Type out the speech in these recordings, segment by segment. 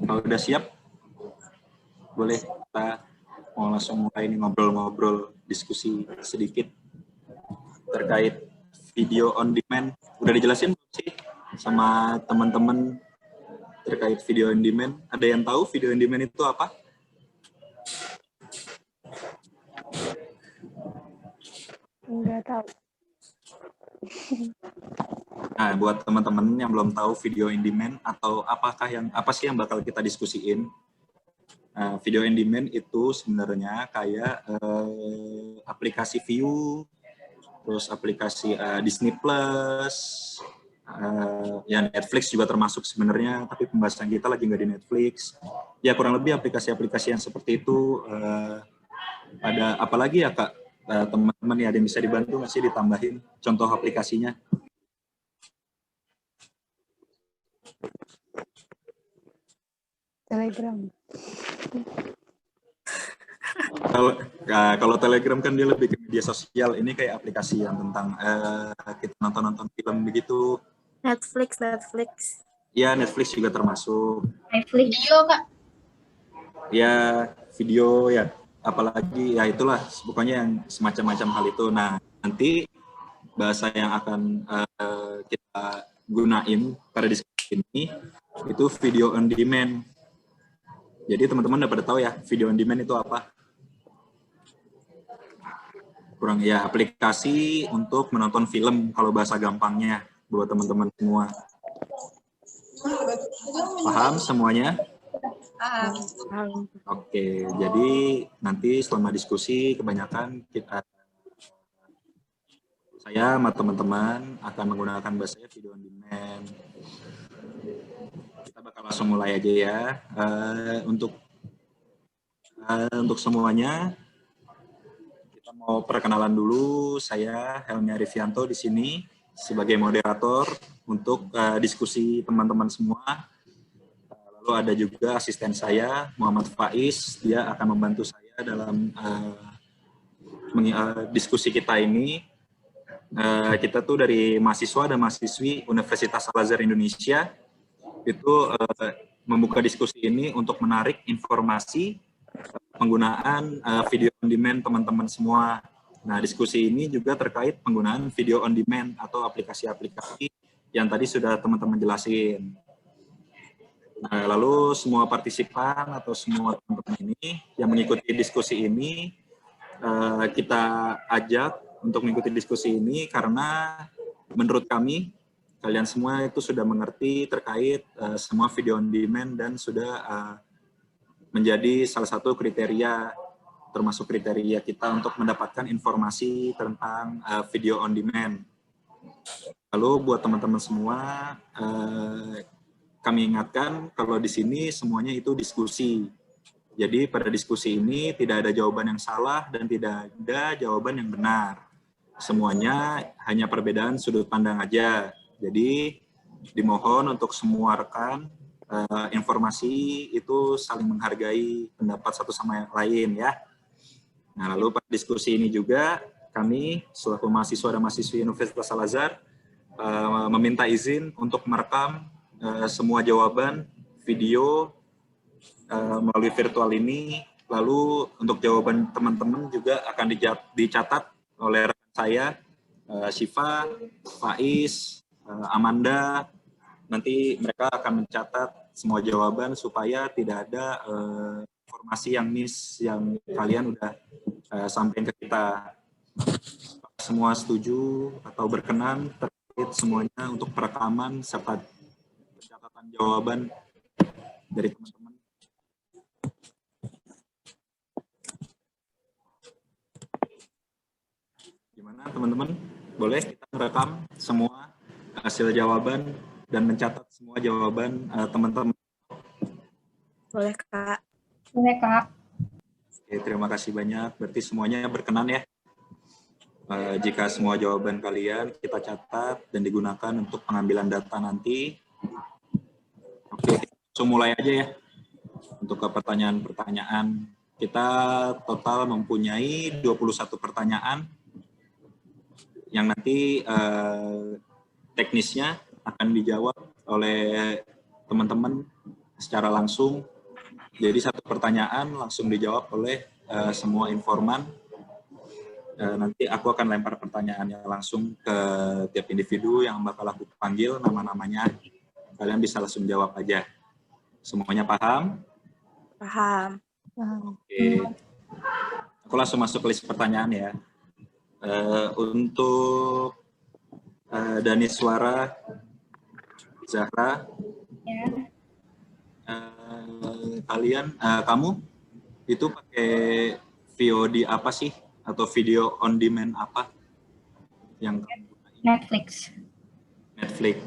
Kalau udah siap, boleh kita mau langsung mulai ini ngobrol-ngobrol, diskusi sedikit terkait video on demand. Udah dijelasin belum sih sama teman-teman terkait video on demand? Ada yang tahu video on demand itu apa? Enggak tahu. Nah, buat teman-teman yang belum tahu video on demand atau apa sih yang bakal kita diskusiin? Video on demand itu sebenarnya kayak aplikasi View, terus aplikasi Disney Plus, ya Netflix juga termasuk sebenarnya, tapi pembahasan kita lagi nggak di Netflix. Ya kurang lebih aplikasi-aplikasi yang seperti itu. Ada apalagi ya Kak, teman-teman ya, ada yang bisa dibantu masih ditambahin contoh aplikasinya? Telegram. Kalau Telegram kan dia lebih ke media sosial, ini kayak aplikasi yang tentang kita nonton film begitu. Netflix. Ya, Netflix juga termasuk. Netflix. Video, Kak. Ya, video ya, apalagi ya itulah, pokoknya yang semacam-macam hal itu. Nah, nanti bahasa yang akan kita gunain pada diskusi ini itu video on demand. Jadi teman-teman udah pada tahu ya, video on demand itu apa? Kurang ya, aplikasi untuk menonton film kalau bahasa gampangnya buat teman-teman semua. Paham semuanya? Oke, jadi nanti selama diskusi kebanyakan saya sama teman-teman akan menggunakan bahasanya video on demand. Kita bakal langsung mulai aja ya. Untuk semuanya, kita mau perkenalan dulu. Saya Helmi Arifianto di sini sebagai moderator untuk diskusi teman-teman semua. Lalu ada juga asisten saya, Muhammad Faiz. Dia akan membantu saya dalam diskusi kita ini. Kita tuh dari mahasiswa dan mahasiswi Universitas Al-Azhar Indonesia itu membuka diskusi ini untuk menarik informasi penggunaan video on demand teman-teman semua. Nah, diskusi ini juga terkait penggunaan video on demand atau aplikasi-aplikasi yang tadi sudah teman-teman jelasin. Nah, lalu semua partisipan atau semua teman-teman ini yang mengikuti diskusi ini, kita ajak untuk mengikuti diskusi ini karena menurut kami, kalian semua itu sudah mengerti terkait semua video on demand dan sudah menjadi salah satu kriteria, termasuk kriteria kita untuk mendapatkan informasi tentang video on demand. Lalu buat teman-teman semua, kami ingatkan kalau di sini semuanya itu diskusi. Jadi pada diskusi ini tidak ada jawaban yang salah dan tidak ada jawaban yang benar. Semuanya hanya perbedaan sudut pandang aja. Jadi dimohon untuk semua rekan informasi itu saling menghargai pendapat satu sama yang lain ya. Nah, lalu pada diskusi ini juga kami selaku mahasiswa dan mahasiswi Universitas Al-Azhar meminta izin untuk merekam semua jawaban video melalui virtual ini. Lalu untuk jawaban teman-teman juga akan dicatat oleh rekan saya, Syifa, Faiz, Amanda. Nanti mereka akan mencatat semua jawaban supaya tidak ada informasi yang miss yang kalian udah sampaikan ke kita. Semua setuju atau berkenan terkait semuanya untuk perekaman serta pencatatan jawaban dari teman-teman. Gimana teman-teman? Boleh kita merekam semua hasil jawaban dan mencatat semua jawaban teman-teman? Boleh, Kak. Boleh, Kak. Oke, terima kasih banyak. Berarti semuanya berkenan ya? Jika semua jawaban kalian kita catat dan digunakan untuk pengambilan data nanti. Oke, langsung mulai aja ya. Untuk pertanyaan-pertanyaan, kita total mempunyai 21 pertanyaan yang nanti teknisnya akan dijawab oleh teman-teman secara langsung. Jadi satu pertanyaan langsung dijawab oleh semua informan. Nanti aku akan lempar pertanyaannya langsung ke tiap individu yang bakal aku panggil nama-namanya. Kalian bisa langsung jawab aja. Semuanya paham? Paham. Oke. Aku langsung masuk ke list pertanyaan ya. Untuk Daniswara, Zahra, Ya. kamu itu pakai VOD apa sih? Atau video on demand apa yang kamu gunain? Netflix. Netflix.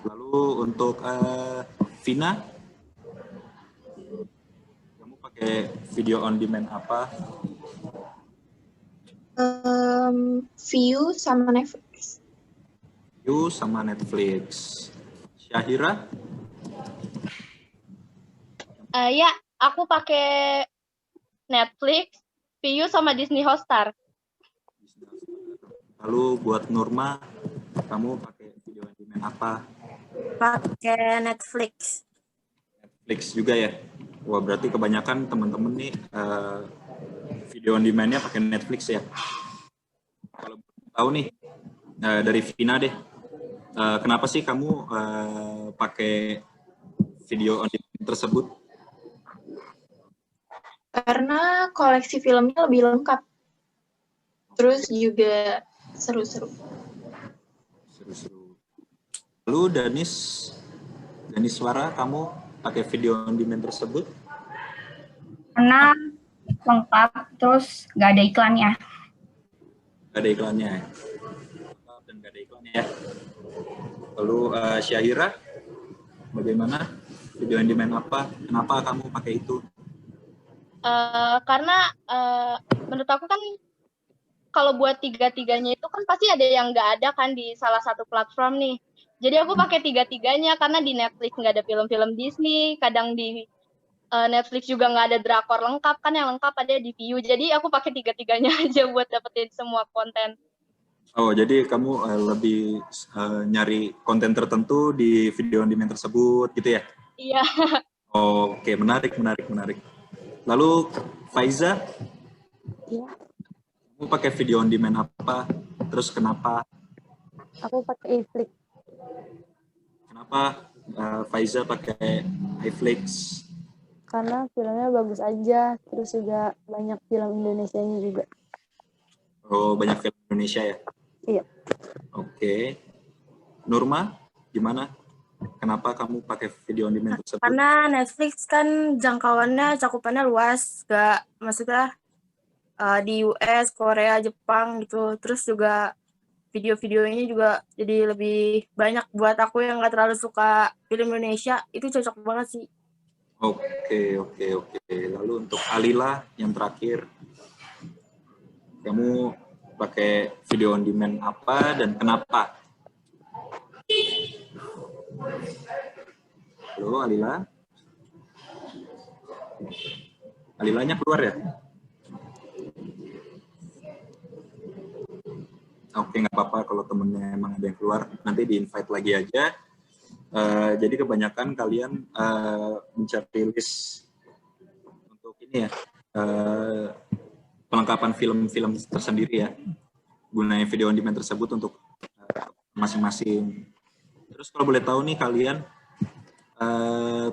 Lalu untuk Vina, kamu pakai video on demand apa? View sama Netflix. View sama Netflix. Syahira? Ya, aku pakai Netflix, Viu sama Disney Hotstar. Lalu buat Nurma, kamu pakai video on demand apa? Pakai Netflix. Netflix juga ya? Wah, berarti kebanyakan teman-teman nih video on demand-nya pakai Netflix ya? Kalau tahu nih, dari Vina deh, kenapa sih kamu pakai video on demand tersebut? Karena koleksi filmnya lebih lengkap. Terus juga seru-seru. Seru-seru. Lalu Daniswara, kamu pakai video on demand tersebut? Karena lengkap, terus nggak ada iklannya. Gak ada iklannya. Dan gak ada iklannya ya. Lalu Syahira, bagaimana? Video on demand apa? Kenapa kamu pakai itu? Karena menurut aku kan kalau buat tiga-tiganya itu kan pasti ada yang nggak ada kan di salah satu platform nih. Jadi aku pakai tiga-tiganya karena di Netflix nggak ada film-film Disney, kadang di Netflix juga nggak ada drakor lengkap kan, yang lengkap ada di Viu. Jadi aku pakai tiga-tiganya aja buat dapetin semua konten. Oh, jadi kamu lebih nyari konten tertentu di video on demand tersebut gitu ya? Iya. Oke, menarik. Lalu Faiza, Iya, kamu pakai video on demand apa? Terus kenapa? aku pakai iFlix. Kenapa Faiza pakai iFlix? Karena filmnya bagus aja, terus juga banyak film Indonesianya juga. Oh, banyak film Indonesia ya? Iya. Oke. Nurma, gimana? Kenapa kamu pakai video on demand tersebut? Karena Netflix kan jangkauannya, cakupannya luas, maksudnya di US, Korea, Jepang gitu. Terus juga video-videonya juga jadi lebih banyak buat aku yang nggak terlalu suka film Indonesia, itu cocok banget sih. Oke. Lalu untuk Alila yang terakhir, kamu pakai video on demand apa dan kenapa? Halo Alila? Alilanya keluar ya? Oke, nggak apa-apa kalau temennya emang ada yang keluar, nanti di-invite lagi aja. Jadi kebanyakan kalian mencari list untuk ini ya, pelengkapan film-film tersendiri ya, gunain video on demand tersebut untuk masing-masing. Terus kalau boleh tahu nih kalian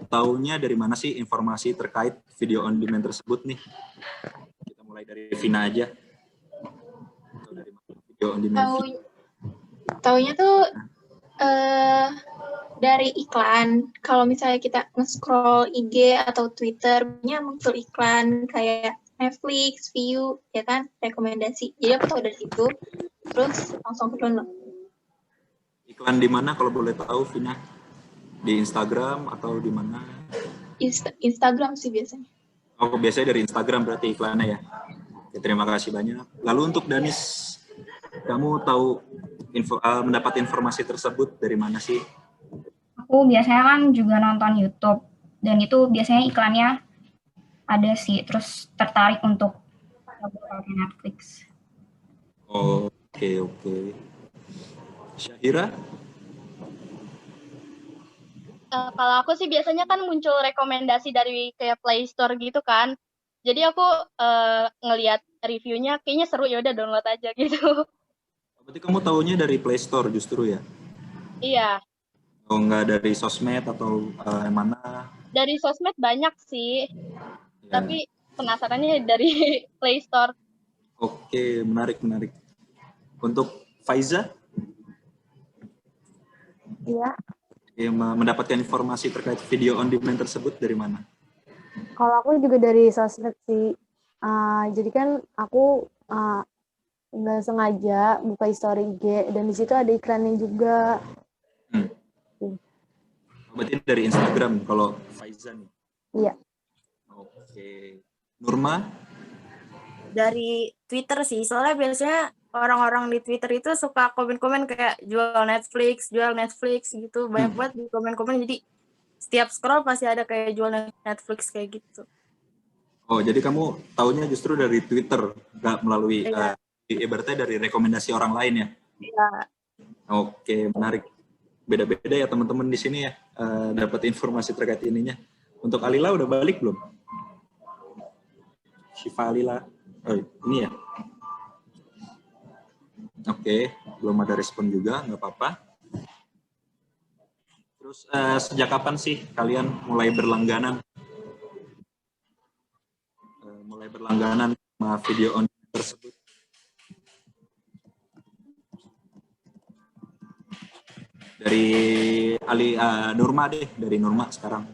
taunya dari mana sih informasi terkait video on demand tersebut nih? Kita mulai dari Vina aja. Atau dari mana video on demand? Taunya tuh dari iklan. Kalau misalnya kita nge-scroll IG atau Twitter, banyak muncul iklan kayak Netflix, Viu, ya kan, rekomendasi. Jadi aku tahu dari situ, terus langsung ke download. Iklan di mana kalau boleh tahu, Vina? Di Instagram atau di mana? Instagram sih biasanya. Oh, biasanya dari Instagram berarti iklannya ya. Oke, terima kasih banyak. Lalu untuk Danis, kamu tahu mendapat informasi tersebut dari mana sih? Aku biasanya kan juga nonton YouTube, dan itu biasanya iklannya ada sih, terus tertarik untuk pakai Netflix. Oke. Syahira? Kalau aku sih biasanya kan muncul rekomendasi dari kayak Play Store gitu kan. Jadi aku ngelihat reviewnya kayaknya seru, ya udah download aja gitu. Berarti kamu taunya dari Play Store justru ya? Iya, Oh, nggak dari sosmed atau yang mana? dari sosmed banyak sih, Ya. tapi penasarannya dari Play Store. Oke, menarik. Untuk Faiza, Iya. mendapatkan informasi terkait video on demand tersebut dari mana? Kalau aku juga dari sosmed sih. Jadi kan aku nggak sengaja buka story IG dan di situ ada iklannya juga. Berarti dari Instagram kalau Faiza nih. Iya. Oke. Nurma? Dari Twitter sih, soalnya biasanya orang-orang di Twitter itu suka komen-komen kayak jual Netflix gitu, banyak banget di komen-komen, jadi setiap scroll pasti ada kayak jual Netflix kayak gitu. Oh, jadi kamu taunya justru dari Twitter, nggak melalui, ibaratnya dari rekomendasi orang lain ya? Iya. Oke, menarik. Beda-beda ya teman-teman di sini ya, dapat informasi terkait ininya. Untuk Alila udah balik belum? Syifa Alila. Oh, ini ya? Oke, belum ada respon juga, nggak apa-apa. Terus sejak kapan sih kalian mulai berlangganan? Sama video on tersebut? Dari Nurma deh, dari Nurma sekarang.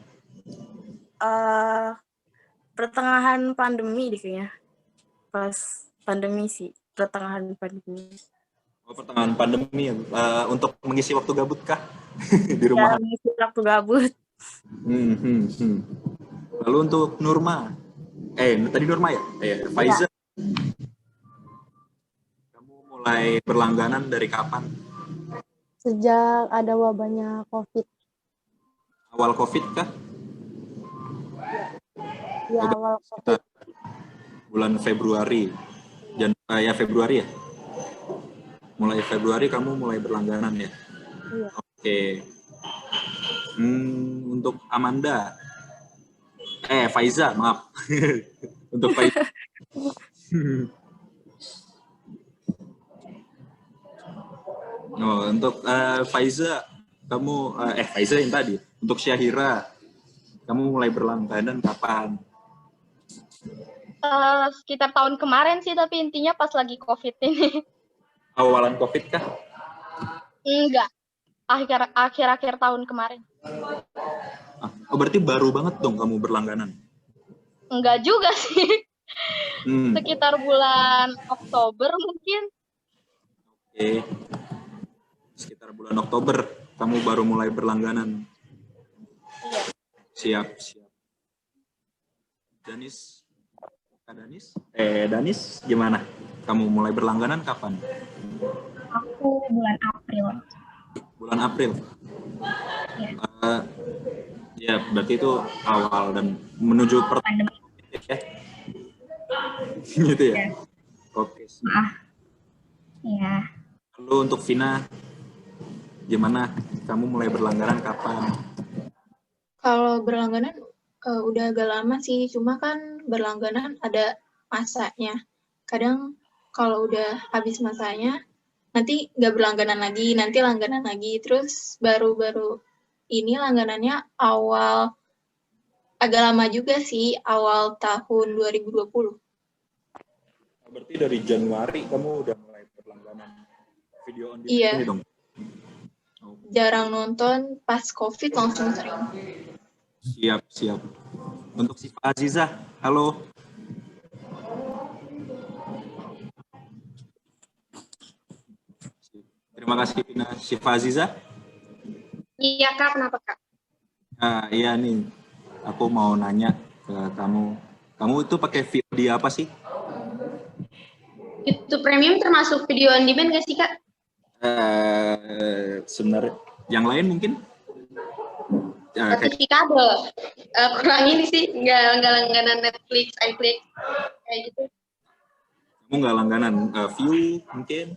Pertengahan pandemi deh kayaknya. Pas pandemi sih, pertengahan pandemi. Oh, pertengahan pandemi ya. Untuk mengisi waktu gabut kah? Di rumah? Ya, mengisi waktu gabut. Lalu untuk Nurma, tadi Nurma ya? Faiza, kamu mulai berlangganan dari kapan? Sejak ada wabahnya COVID. Awal COVID kah? Ya, awal COVID. Bulan Februari. Februari ya? Mulai Februari kamu mulai berlangganan ya? Iya. Oke. Untuk Amanda. Faiza, maaf. Untuk Faiza. Untuk Faiza, kamu Faiza yang tadi. Untuk Syahira, kamu mulai berlangganan kapan? Sekitar tahun kemarin sih, tapi intinya pas lagi COVID ini. Awalan COVID kah? Enggak, akhir-akhir tahun kemarin. Oh, berarti baru banget dong kamu berlangganan? Enggak juga sih. Sekitar bulan Oktober mungkin. Oke. Sekitar bulan Oktober kamu baru mulai berlangganan. Iya. Siap. Danis? Danis gimana? Kamu mulai berlangganan kapan? Aku bulan April. Bulan April? Ya, berarti itu awal dan menuju Pandemi. ya? Gitu ya? Oke. Iya. Lalu untuk Vina, gimana? Kamu mulai berlangganan kapan? Kalau berlangganan udah agak lama sih, cuma kan berlangganan ada masanya. Kadang kalau udah habis masanya, nanti nggak berlangganan lagi, nanti langganan lagi. Terus baru-baru ini langganannya agak lama juga sih, awal tahun 2020. Berarti dari Januari kamu udah mulai berlangganan video on demand ini dong? Jarang nonton, pas COVID langsung sering. Siap. Untuk Syifa Azizah, halo. Terima kasih Syifa Azizah. Iya Kak, kenapa Kak? Iya nih, aku mau nanya ke kamu. Kamu itu pakai VOD apa sih? YouTube Premium termasuk video on demand nggak sih Kak? Sebenarnya, yang lain mungkin? TV kabel. Kurang ini sih, nggak langganan Netflix, iFlix, kayak gitu. Kamu nggak langganan View mungkin?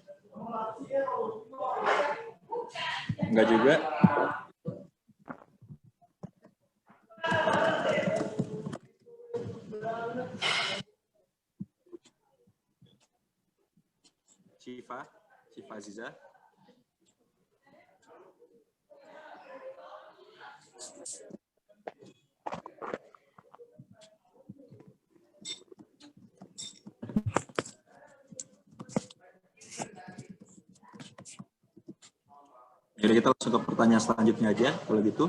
Nggak juga? Syifa Aziza. Jadi kita langsung ke pertanyaan selanjutnya aja kalau gitu.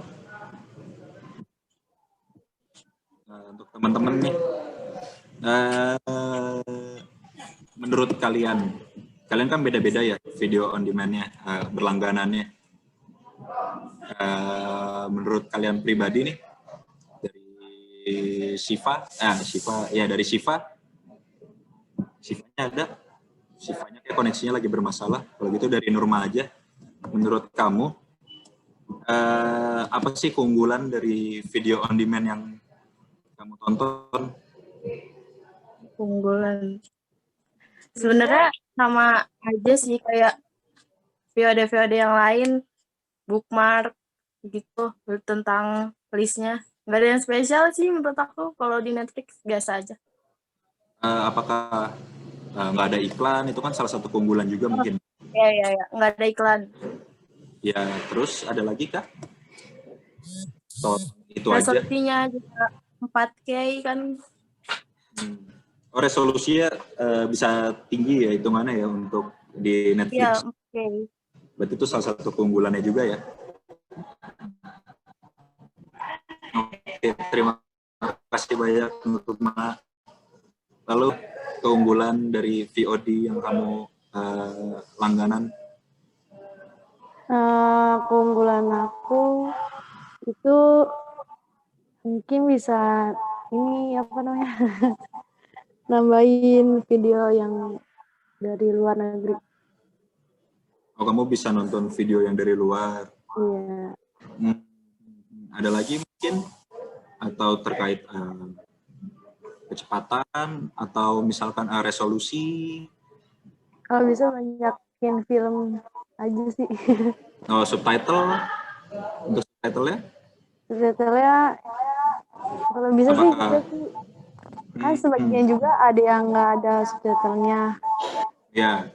Untuk teman-teman nih, menurut kalian kan beda-beda ya video on demand-nya, berlangganannya. Menurut kalian pribadi nih, dari Sifanya ada, Sifanya kayak koneksinya lagi bermasalah. Kalau gitu dari Nurma aja. Menurut kamu, apa sih keunggulan dari video on demand yang kamu tonton? Keunggulan. Sebenarnya sama aja sih kayak VOD yang lain, bookmark gitu tentang listnya. Nggak ada yang spesial sih menurut aku. Kalau di Netflix biasa aja. Apakah nggak ada iklan? Itu kan salah satu keunggulan juga mungkin. Ya, nggak ada iklan. Ya, terus ada lagi kah? Itu aja. Resolusinya juga 4K kan. Resolusinya bisa tinggi ya hitungannya ya untuk di Netflix. Iya, oke. Berarti itu salah satu keunggulannya juga ya. Oke, terima kasih banyak untuk Nurma. Lalu keunggulan dari VOD yang kamu langganan? Keunggulan aku itu mungkin bisa ini apa namanya nambahin video yang dari luar negeri. Oh, kamu bisa nonton video yang dari luar. Iya. Ada lagi mungkin atau terkait kecepatan atau misalkan resolusi? Kalau bisa banyakin film aja sih. Oh, subtitle? Untuk subtitle-nya? Subtitle-nya kalau bisa sih kita sih. Kan sebagian juga ada yang nggak ada subtitle-nya. Ya.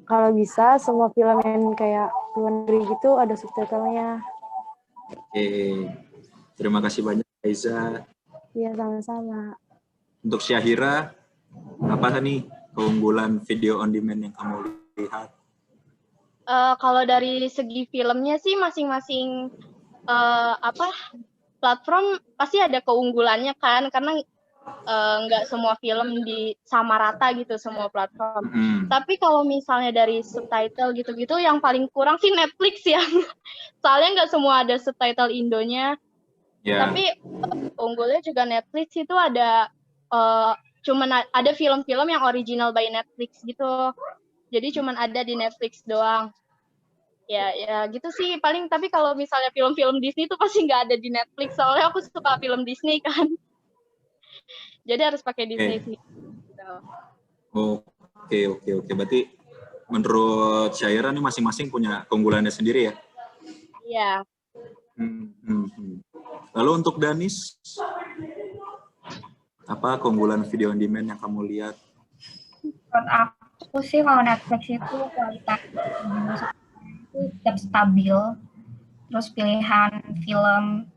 Kalau bisa semua film yang kayak luar negeri gitu ada subtitle-nya. Oke. Terima kasih banyak Aiza. Iya, sama-sama. Untuk Syahira, apa nih keunggulan video on demand yang kamu lihat? Kalau dari segi filmnya sih masing-masing platform pasti ada keunggulannya kan, karena nggak semua film sama rata gitu semua platform. Tapi kalau misalnya dari subtitle gitu-gitu yang paling kurang sih Netflix ya. Soalnya nggak semua ada subtitle Indonya. Yeah. Tapi unggulnya juga Netflix itu ada cuman ada film-film yang original by Netflix gitu. Jadi cuman ada di Netflix doang. Ya gitu sih paling. Tapi kalau misalnya film-film Disney itu pasti nggak ada di Netflix. Soalnya aku suka film Disney kan. Jadi harus pakai Disney sih. Oke. Berarti menurut Syaira nih masing-masing punya keunggulannya sendiri ya? Iya. Lalu untuk Danis, apa keunggulan video on demand yang kamu lihat? Menurut aku sih kalau Netflix itu kualitas itu tetap stabil, terus pilihan film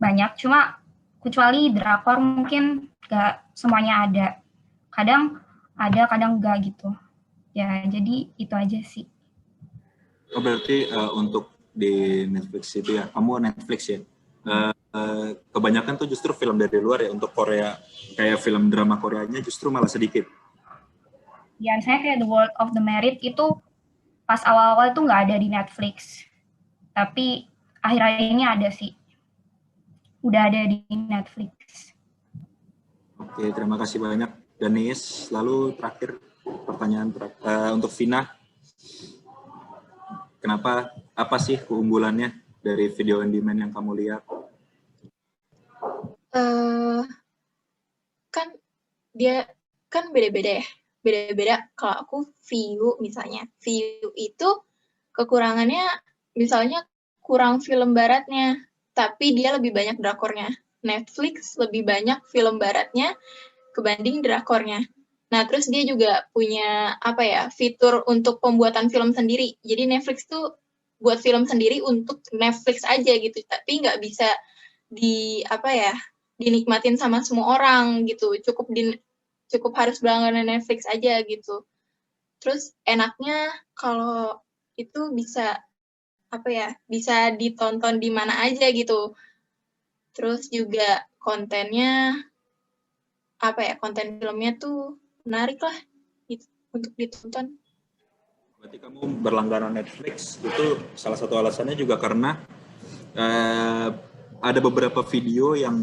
banyak, cuma kecuali drakor mungkin nggak semuanya ada. Kadang ada, kadang enggak gitu. Ya, jadi itu aja sih. Oh, berarti untuk di Netflix itu ya, kamu Netflix ya? Kebanyakan tuh justru film dari luar ya, untuk Korea, kayak film drama Koreanya justru malah sedikit. Ya, misalnya kayak The World of the Married itu pas awal-awal itu nggak ada di Netflix. Tapi akhir-akhir ini ada sih. Udah ada di Netflix. Oke, terima kasih banyak Danis. Lalu terakhir pertanyaan untuk Vina. Kenapa, apa sih keunggulannya dari video on demand yang kamu lihat? Kan dia kan beda-beda ya. Beda-beda. Kalau aku View misalnya. View itu kekurangannya misalnya kurang film baratnya. Tapi dia lebih banyak drakornya. Netflix lebih banyak film baratnya kebanding drakornya. Nah, terus dia juga punya apa ya, fitur untuk pembuatan film sendiri. Jadi Netflix tuh buat film sendiri untuk Netflix aja gitu, tapi nggak bisa apa ya, dinikmatin sama semua orang gitu. Cukup harus berlangganan Netflix aja gitu. Terus enaknya kalau itu bisa apa ya, bisa ditonton di mana aja gitu. Terus juga kontennya apa ya, konten filmnya tuh menarik lah gitu, untuk ditonton. Berarti kamu berlangganan Netflix itu salah satu alasannya juga karena ada beberapa video yang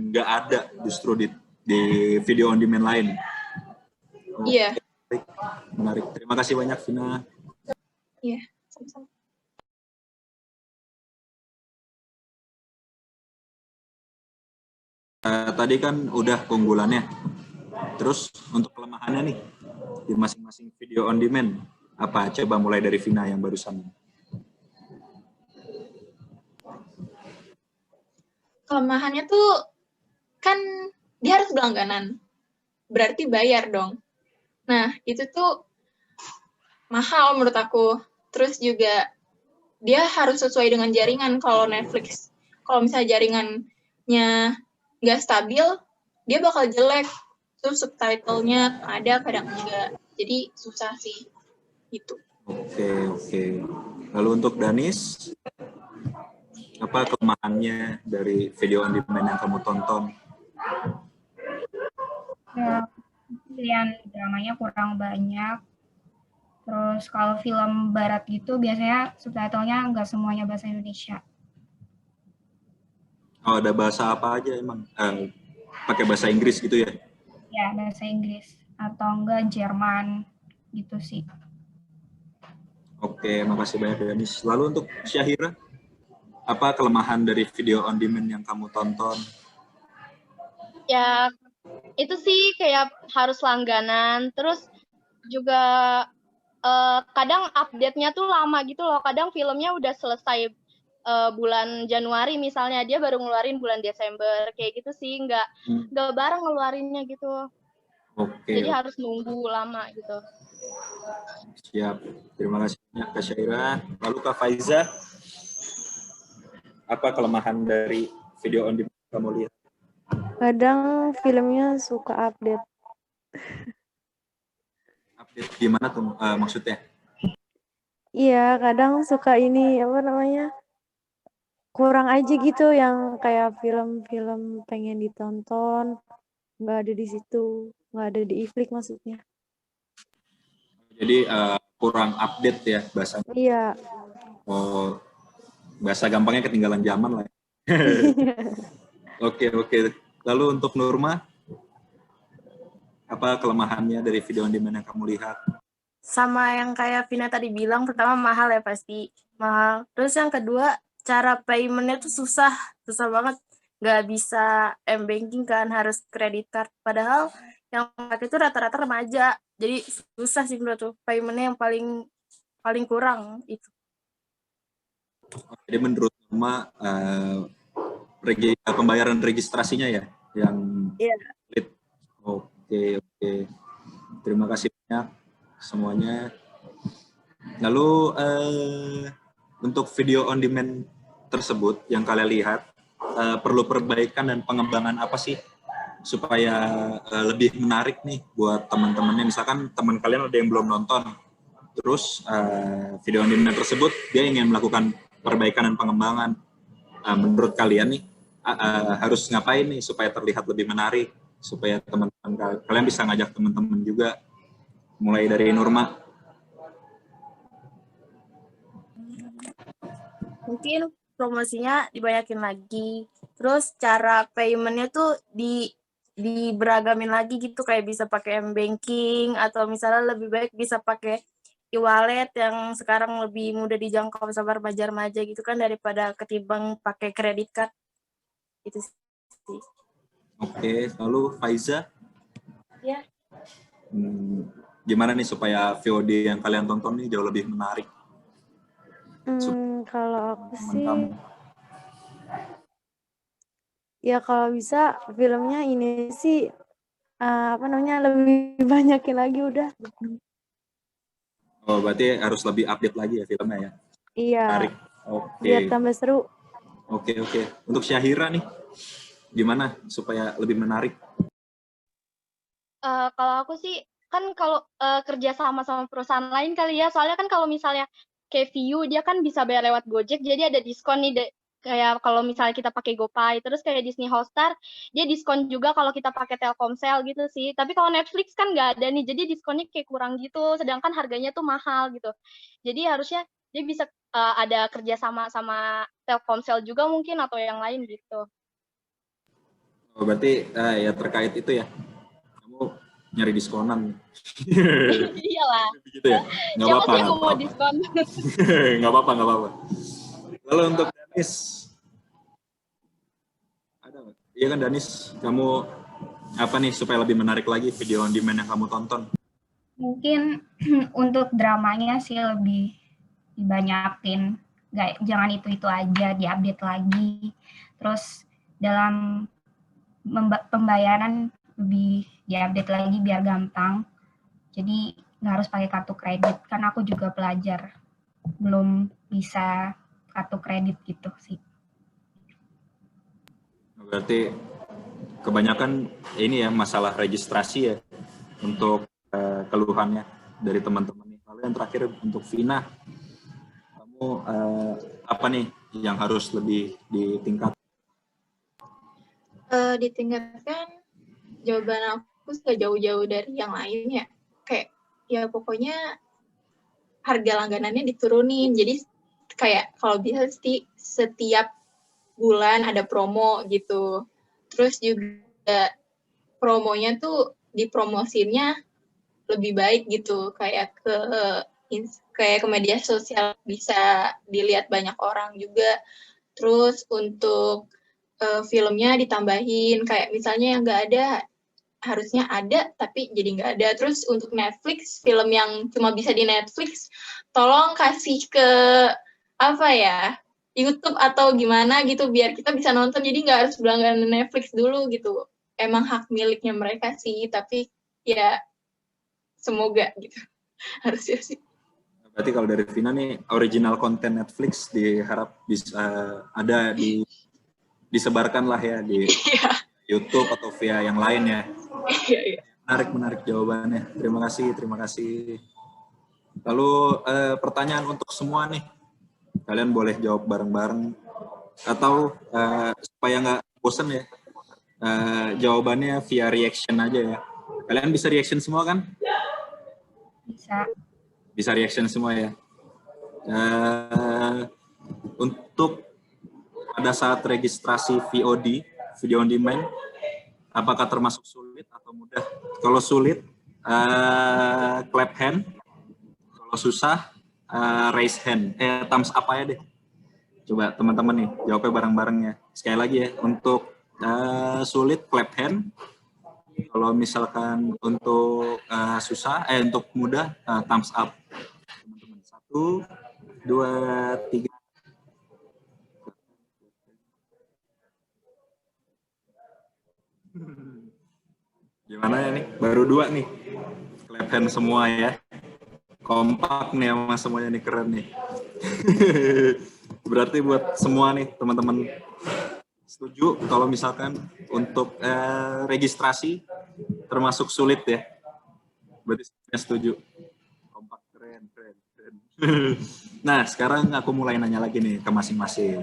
nggak ada justru di video on demand lain. Iya. Baik, menarik. Terima kasih banyak, Vina. Iya, sama-sama. Tadi kan udah keunggulannya. Terus untuk kelemahannya nih di masing-masing video on demand apa? Coba mulai dari Vina yang barusan. Kelemahannya tuh kan dia harus berlangganan, berarti bayar dong. Nah, itu tuh mahal menurut aku. Terus juga dia harus sesuai dengan jaringan. Kalau Netflix, kalau misalnya jaringannya nggak stabil, dia bakal jelek. Terus subtitlenya ada, kadang enggak. Jadi susah sih. Gitu. Oke. Lalu untuk Danis, apa kelemahannya dari video on demand yang kamu tonton? Ya, pilihan dramanya kurang banyak. Terus kalau film barat gitu biasanya subtitlenya nggak semuanya bahasa Indonesia. Oh, ada bahasa apa aja emang? Pakai bahasa Inggris gitu ya? Ya, bahasa Inggris. Atau enggak Jerman gitu sih. Oke, makasih banyak Danis. Lalu untuk Syahira, apa kelemahan dari video on demand yang kamu tonton? Ya, itu sih kayak harus langganan, terus juga kadang update-nya tuh lama gitu loh. Kadang filmnya udah selesai bulan Januari misalnya, dia baru ngeluarin bulan Desember, kayak gitu sih, nggak bareng ngeluarinnya gitu. Oke. Jadi harus nunggu lama gitu. Siap. Terima kasih banyak Kak Syaira. Lalu Kak Faiza, apa kelemahan dari video on demand yang kamu lihat? Kadang filmnya suka update. Update gimana tuh maksudnya? Iya, kadang suka ini apa namanya? Kurang aja gitu yang kayak film-film pengen ditonton, nggak ada di situ, nggak ada di iflik maksudnya. Jadi kurang update ya bahasanya. Iya. Oh, bahasa gampangnya ketinggalan zaman lah. Oke. Lalu untuk Nurma, apa kelemahannya dari video on demand yang kamu lihat? Sama yang kayak Vina tadi bilang, pertama mahal ya pasti. Mahal. Terus yang kedua, cara payment-nya tuh susah banget. Nggak bisa m-banking kan, harus kredit card. Padahal yang pakai itu rata-rata remaja. Jadi susah sih menurut tuh, payment-nya yang paling kurang itu. Jadi menurut Nurma, pembayaran registrasinya ya yang sulit. Oke. Terima kasih banyak semuanya. Lalu untuk video on demand tersebut yang kalian lihat, perlu perbaikan dan pengembangan apa sih supaya lebih menarik nih buat teman-temannya? Misalkan teman kalian ada yang belum nonton, terus video on demand tersebut dia ingin melakukan perbaikan dan pengembangan. Menurut kalian nih harus ngapain nih supaya terlihat lebih menarik, supaya teman-teman kalian bisa ngajak teman-teman juga, mulai dari Nurma. Mungkin promosinya dibanyakin lagi. Terus cara payment-nya tuh diberagamin lagi gitu, kayak bisa pakai m-banking atau misalnya lebih baik bisa pakai e-wallet yang sekarang lebih mudah dijangkau sama remaja-remaja gitu kan daripada ketimbang pakai kredit card. Itu sih. Oke, lalu Faiza? Ya. Gimana nih supaya VOD yang kalian tonton nih jauh lebih menarik? Kalau aku sih, ya kalau bisa filmnya ini sih apa namanya, lebih banyakin lagi udah. Oh, berarti harus lebih update lagi ya filmnya ya. Iya, Menarik. Oke. biar tambah seru. Oke. Untuk Syahira nih, gimana supaya lebih menarik? Kalau aku sih kan kalau kerja sama perusahaan lain kali ya, soalnya kan kalau misalnya kayak Viu dia kan bisa bayar lewat Gojek, jadi ada diskon nih kayak kalau misalnya kita pakai GoPay, terus kayak Disney Hotstar dia diskon juga kalau kita pakai Telkomsel gitu sih. Tapi kalau Netflix kan nggak ada nih, jadi diskonnya kayak kurang gitu, sedangkan harganya tuh mahal gitu. Jadi harusnya dia bisa ada kerja sama Telkomsel juga mungkin atau yang lain gitu. Oh, berarti ya terkait itu ya, kamu nyari diskonan. Iyalah, Gitu ya? Nggak siapa apa-apa, sih yang nggak mau apa-apa. diskon? Nggak apa-apa. Lalu untuk Danis, ada nggak? Iya kan Danis, kamu apa nih supaya lebih menarik lagi video on demand yang kamu tonton? Mungkin untuk dramanya sih lebih dibanyakin, jangan itu aja, diupdate lagi. Terus dalam pembayaran lebih diupdate lagi biar gampang. Jadi nggak harus pakai kartu kredit, kan aku juga pelajar, belum bisa kartu kredit gitu sih. Berarti kebanyakan ini ya masalah registrasi ya untuk keluhannya dari teman-teman nih. Lalu yang terakhir untuk Vina, kamu apa nih yang harus lebih ditingkatkan? Ditingkatkan, jawaban aku nggak jauh-jauh dari yang lain ya. Kayak ya pokoknya harga langganannya diturunin. Jadi kayak kalau bisa setiap bulan ada promo gitu. Terus juga promonya tuh dipromosinnya lebih baik gitu, kayak ke media sosial bisa dilihat banyak orang juga. Terus untuk filmnya ditambahin, kayak misalnya yang nggak ada harusnya ada tapi jadi nggak ada. Terus untuk Netflix, film yang cuma bisa di Netflix tolong kasih ke apa ya, YouTube atau gimana gitu biar kita bisa nonton, jadi nggak harus berlangganan Netflix dulu gitu. Emang hak miliknya mereka sih, tapi ya semoga gitu. Harusnya sih. Berarti kalau dari Vina nih, original konten Netflix diharap bisa ada disebarkan lah ya di YouTube atau via yang lain ya. Iya. Menarik jawabannya. Terima kasih. Lalu pertanyaan untuk semua nih, kalian boleh jawab bareng-bareng atau supaya nggak bosen ya, jawabannya via reaction aja ya. Kalian bisa reaction semua kan? Bisa reaction semua ya. Untuk pada saat registrasi VOD, video on demand, apakah termasuk sulit atau mudah? Kalau sulit, clap hand. Kalau susah, raise hand. Thumbs up aja deh. Coba teman-teman nih, jawabnya bareng-bareng ya. Sekali lagi ya, untuk sulit, clap hand. Kalau misalkan untuk susah, untuk mudah, thumbs up. Teman-teman, 1, 2, 3. Gimana ya nih? Baru 2 nih. Clap hand semua ya. Kompak nih sama semuanya nih, keren nih. Berarti buat semua nih teman-teman setuju kalau misalkan untuk registrasi termasuk sulit ya. Berarti setuju. Kompak, keren. Nah, sekarang aku mulai nanya lagi nih ke masing-masing.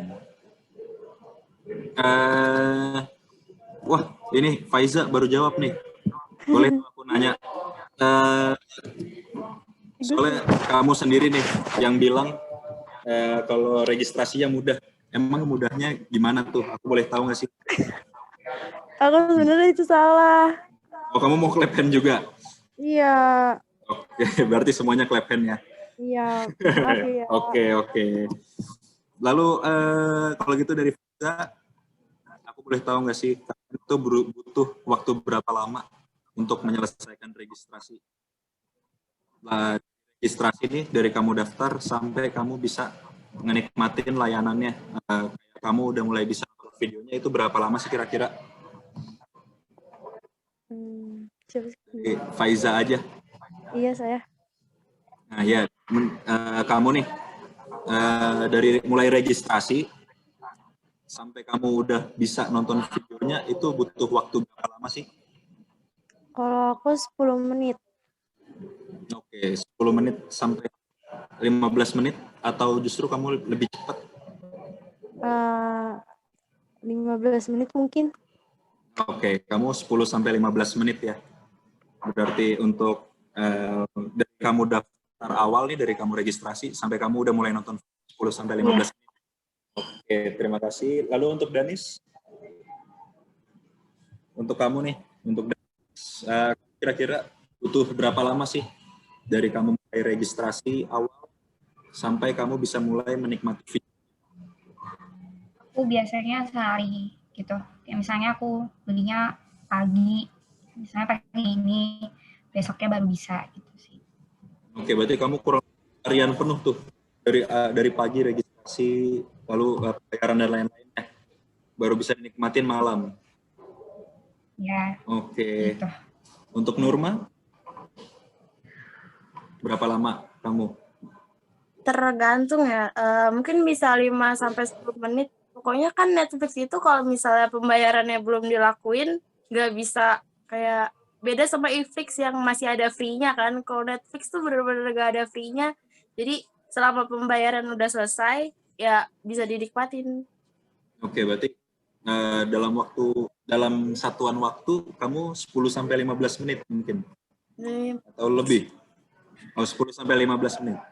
Wah, ini Faiza baru jawab nih. Boleh aku nanya? Soalnya kamu sendiri nih yang bilang kalau registrasinya mudah. Emang mudahnya gimana tuh? Aku boleh tahu nggak sih? Aku sebenarnya itu salah. Oh, kamu mau clap hand juga? Iya. Oke, berarti semuanya clap hand ya? Iya, maaf ya. Oke. Lalu kalau gitu dari Faiza, aku boleh tahu nggak sih itu butuh waktu berapa lama untuk menyelesaikan registrasi? Registrasi ini dari kamu daftar sampai kamu bisa menikmatin layanannya. Kamu udah mulai bisa videonya itu berapa lama sih kira-kira? Siapa sih? Faiza aja. Iya, saya. Nah ya, kamu nih dari mulai registrasi sampai kamu udah bisa nonton videonya itu butuh waktu berapa lama sih? Kalau aku 10 menit. Oke, 10 menit sampai 15 menit atau justru kamu lebih cepat? 15 menit mungkin. Oke, kamu 10 sampai 15 menit ya. Berarti untuk dari kamu daftar awal nih, dari kamu registrasi sampai kamu udah mulai nonton 10 sampai 15 menit. Oke, terima kasih. Lalu untuk Danis? Untuk kamu nih, untuk Danis, kira-kira butuh berapa lama sih dari kamu mulai registrasi awal sampai kamu bisa mulai menikmati video? Aku biasanya sehari gitu. Kayak misalnya aku belinya pagi, misalnya pagi ini, besoknya baru bisa gitu sih. Oke, berarti kamu kurang harian penuh tuh dari pagi registrasi lalu bayaran dan lain-lainnya baru bisa dinikmatin malam. Ya. Oke. Gitu. Untuk Nurma berapa lama kamu? Tergantung ya. Mungkin bisa 5 sampai 10 menit. Pokoknya kan Netflix itu kalau misalnya pembayarannya belum dilakuin, nggak bisa kayak beda sama Netflix yang masih ada free-nya kan. Kalau Netflix tuh bener-bener nggak ada free-nya. Jadi selama pembayaran udah selesai, ya bisa dinikmatin. Oke, berarti dalam satuan waktu kamu 10 sampai 15 menit mungkin atau lebih. Oh, 10 sampai 15 menit.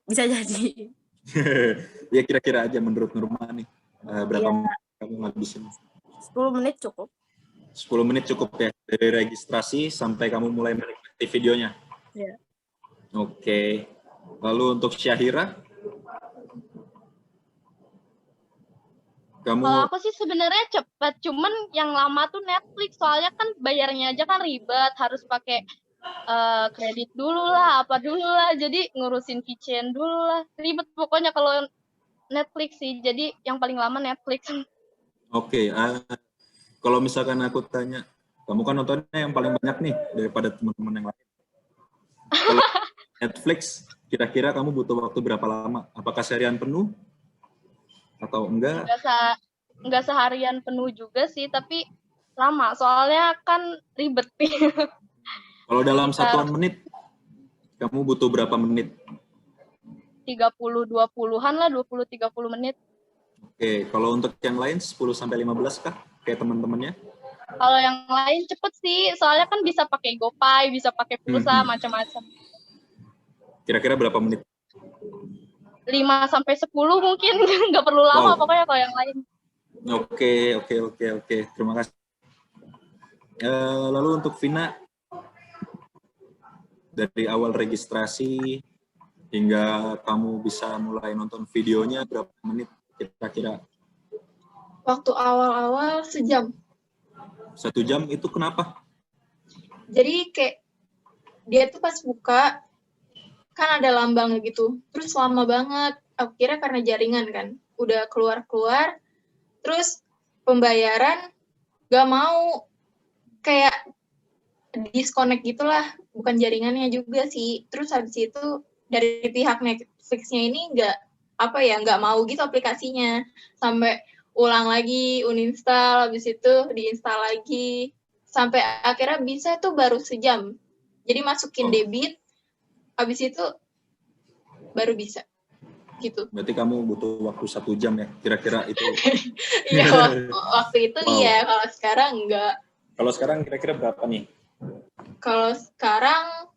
Bisa jadi. Ya kira-kira aja menurut Nurma nih berapa Ya, menit kamu ngabisin? 10 menit cukup. 10 menit cukup ya dari registrasi sampai kamu mulai menikmati videonya. Ya. Oke. Lalu untuk Syahira? Kalau Kamu aku sih sebenarnya cepet, cuman yang lama tuh Netflix, soalnya kan bayarnya aja kan ribet, harus pakai kredit dulu lah, apa dulu lah, jadi ngurusin VPN dulu lah, ribet pokoknya kalau Netflix sih, jadi yang paling lama Netflix. Oke, kalau misalkan aku tanya, kamu kan nontonnya yang paling banyak nih daripada teman-teman yang lain. Kalau Netflix, kira-kira kamu butuh waktu berapa lama? Apakah seharian penuh atau enggak? Nggak seharian penuh juga sih, tapi lama, soalnya kan ribet. Kalau dalam Sekitar satuan menit, kamu butuh berapa menit? 30-20-an lah, 20-30 menit. Oke, kalau untuk yang lain 10 sampai 15 kah? Kayak teman-temannya? Kalau yang lain cepet sih, soalnya kan bisa pakai GoPay, bisa pakai pulsa, macam-macam. Kira-kira berapa menit? 5-10 mungkin, nggak perlu lama pokoknya kalau yang lain. Oke. Terima kasih. Lalu untuk Vina, dari awal registrasi hingga kamu bisa mulai nonton videonya berapa menit kira-kira? Waktu awal-awal sejam. 1 jam itu kenapa? Jadi kayak dia tuh pas buka kan ada lambang gitu, terus lama banget. Aku kira karena jaringan kan, udah keluar, terus pembayaran gak mau, kayak disconnect gitulah, bukan jaringannya juga sih. Terus habis itu dari pihak Netflix-nya ini nggak mau gitu aplikasinya, sampai ulang lagi, uninstall, habis itu diinstal lagi, sampai akhirnya bisa tuh baru sejam. Jadi masukin debit, habis itu baru bisa gitu. Berarti kamu butuh waktu 1 jam ya, kira-kira itu? Iya, waktu itu iya, kalau sekarang enggak. Kalau sekarang kira-kira berapa nih? Kalau sekarang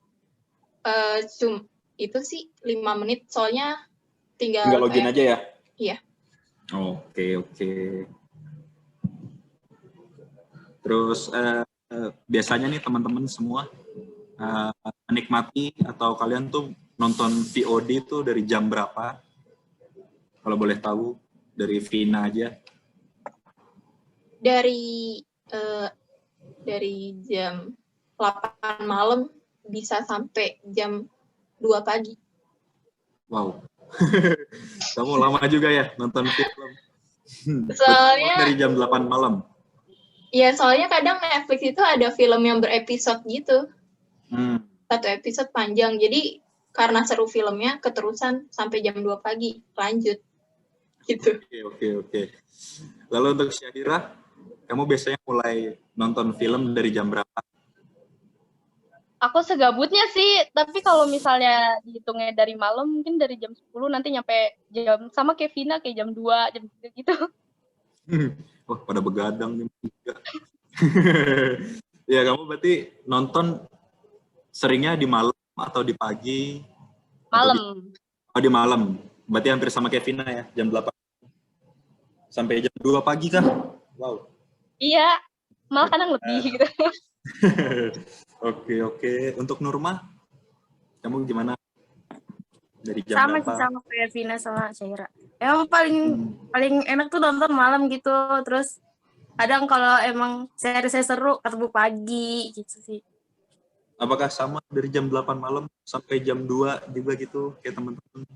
itu sih 5 menit, soalnya tinggal login aja ya? Iya. Oke. Terus biasanya nih teman-teman semua menikmati atau kalian tuh nonton VOD tuh dari jam berapa? Kalau boleh tahu dari Vina aja. Dari jam 8 malam bisa sampai jam 2 pagi. Wow. Kamu lama juga ya nonton film. Soalnya dari jam 8 malam. Ya, soalnya kadang Netflix itu ada film yang berepisode gitu. Hmm. Satu episode panjang. Jadi karena seru filmnya, keterusan sampai jam 2 pagi. Lanjut. Gitu. Oke. Lalu untuk Syahira, kamu biasanya mulai nonton film dari jam berapa? Aku segabutnya sih, tapi kalau misalnya dihitungnya dari malam, mungkin dari jam 10 nanti nyampe jam, sama kayak Vina, kayak jam 2, jam 3 gitu. Wah, pada begadang nih. Ya, kamu berarti nonton seringnya di malam atau di pagi? Malam. Oh, di malam. Berarti hampir sama kayak Vina ya, jam 8 sampai jam 2 pagi kah? Wow. Iya, malah kadang lebih gitu. Oke. Untuk Nurma, kamu gimana? Dari jam Sama berapa? sih, sama kayak Vina sama Syaira. Emang paling enak tuh nonton malam gitu. Terus kadang kalau emang saya seru ketemu pagi gitu sih. Apakah sama dari jam 8 malam sampai jam 2 juga gitu kayak teman-teman?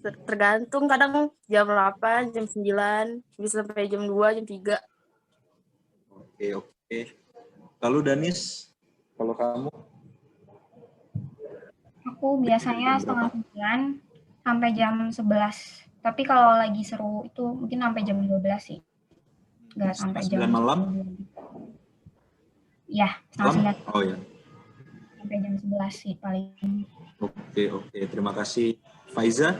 Tergantung, kadang jam 8, jam 9, bisa sampai jam 2, jam 3. Oke. Lalu Danis, kalau kamu? Aku biasanya setengah 9 sampai jam 11. Tapi kalau lagi seru itu mungkin sampai jam 12 sih. Nggak sampai jam 9 malam? Iya, setengah 9. Oh ya. Sampai jam 11 sih paling. Oke. Terima kasih. Faiza,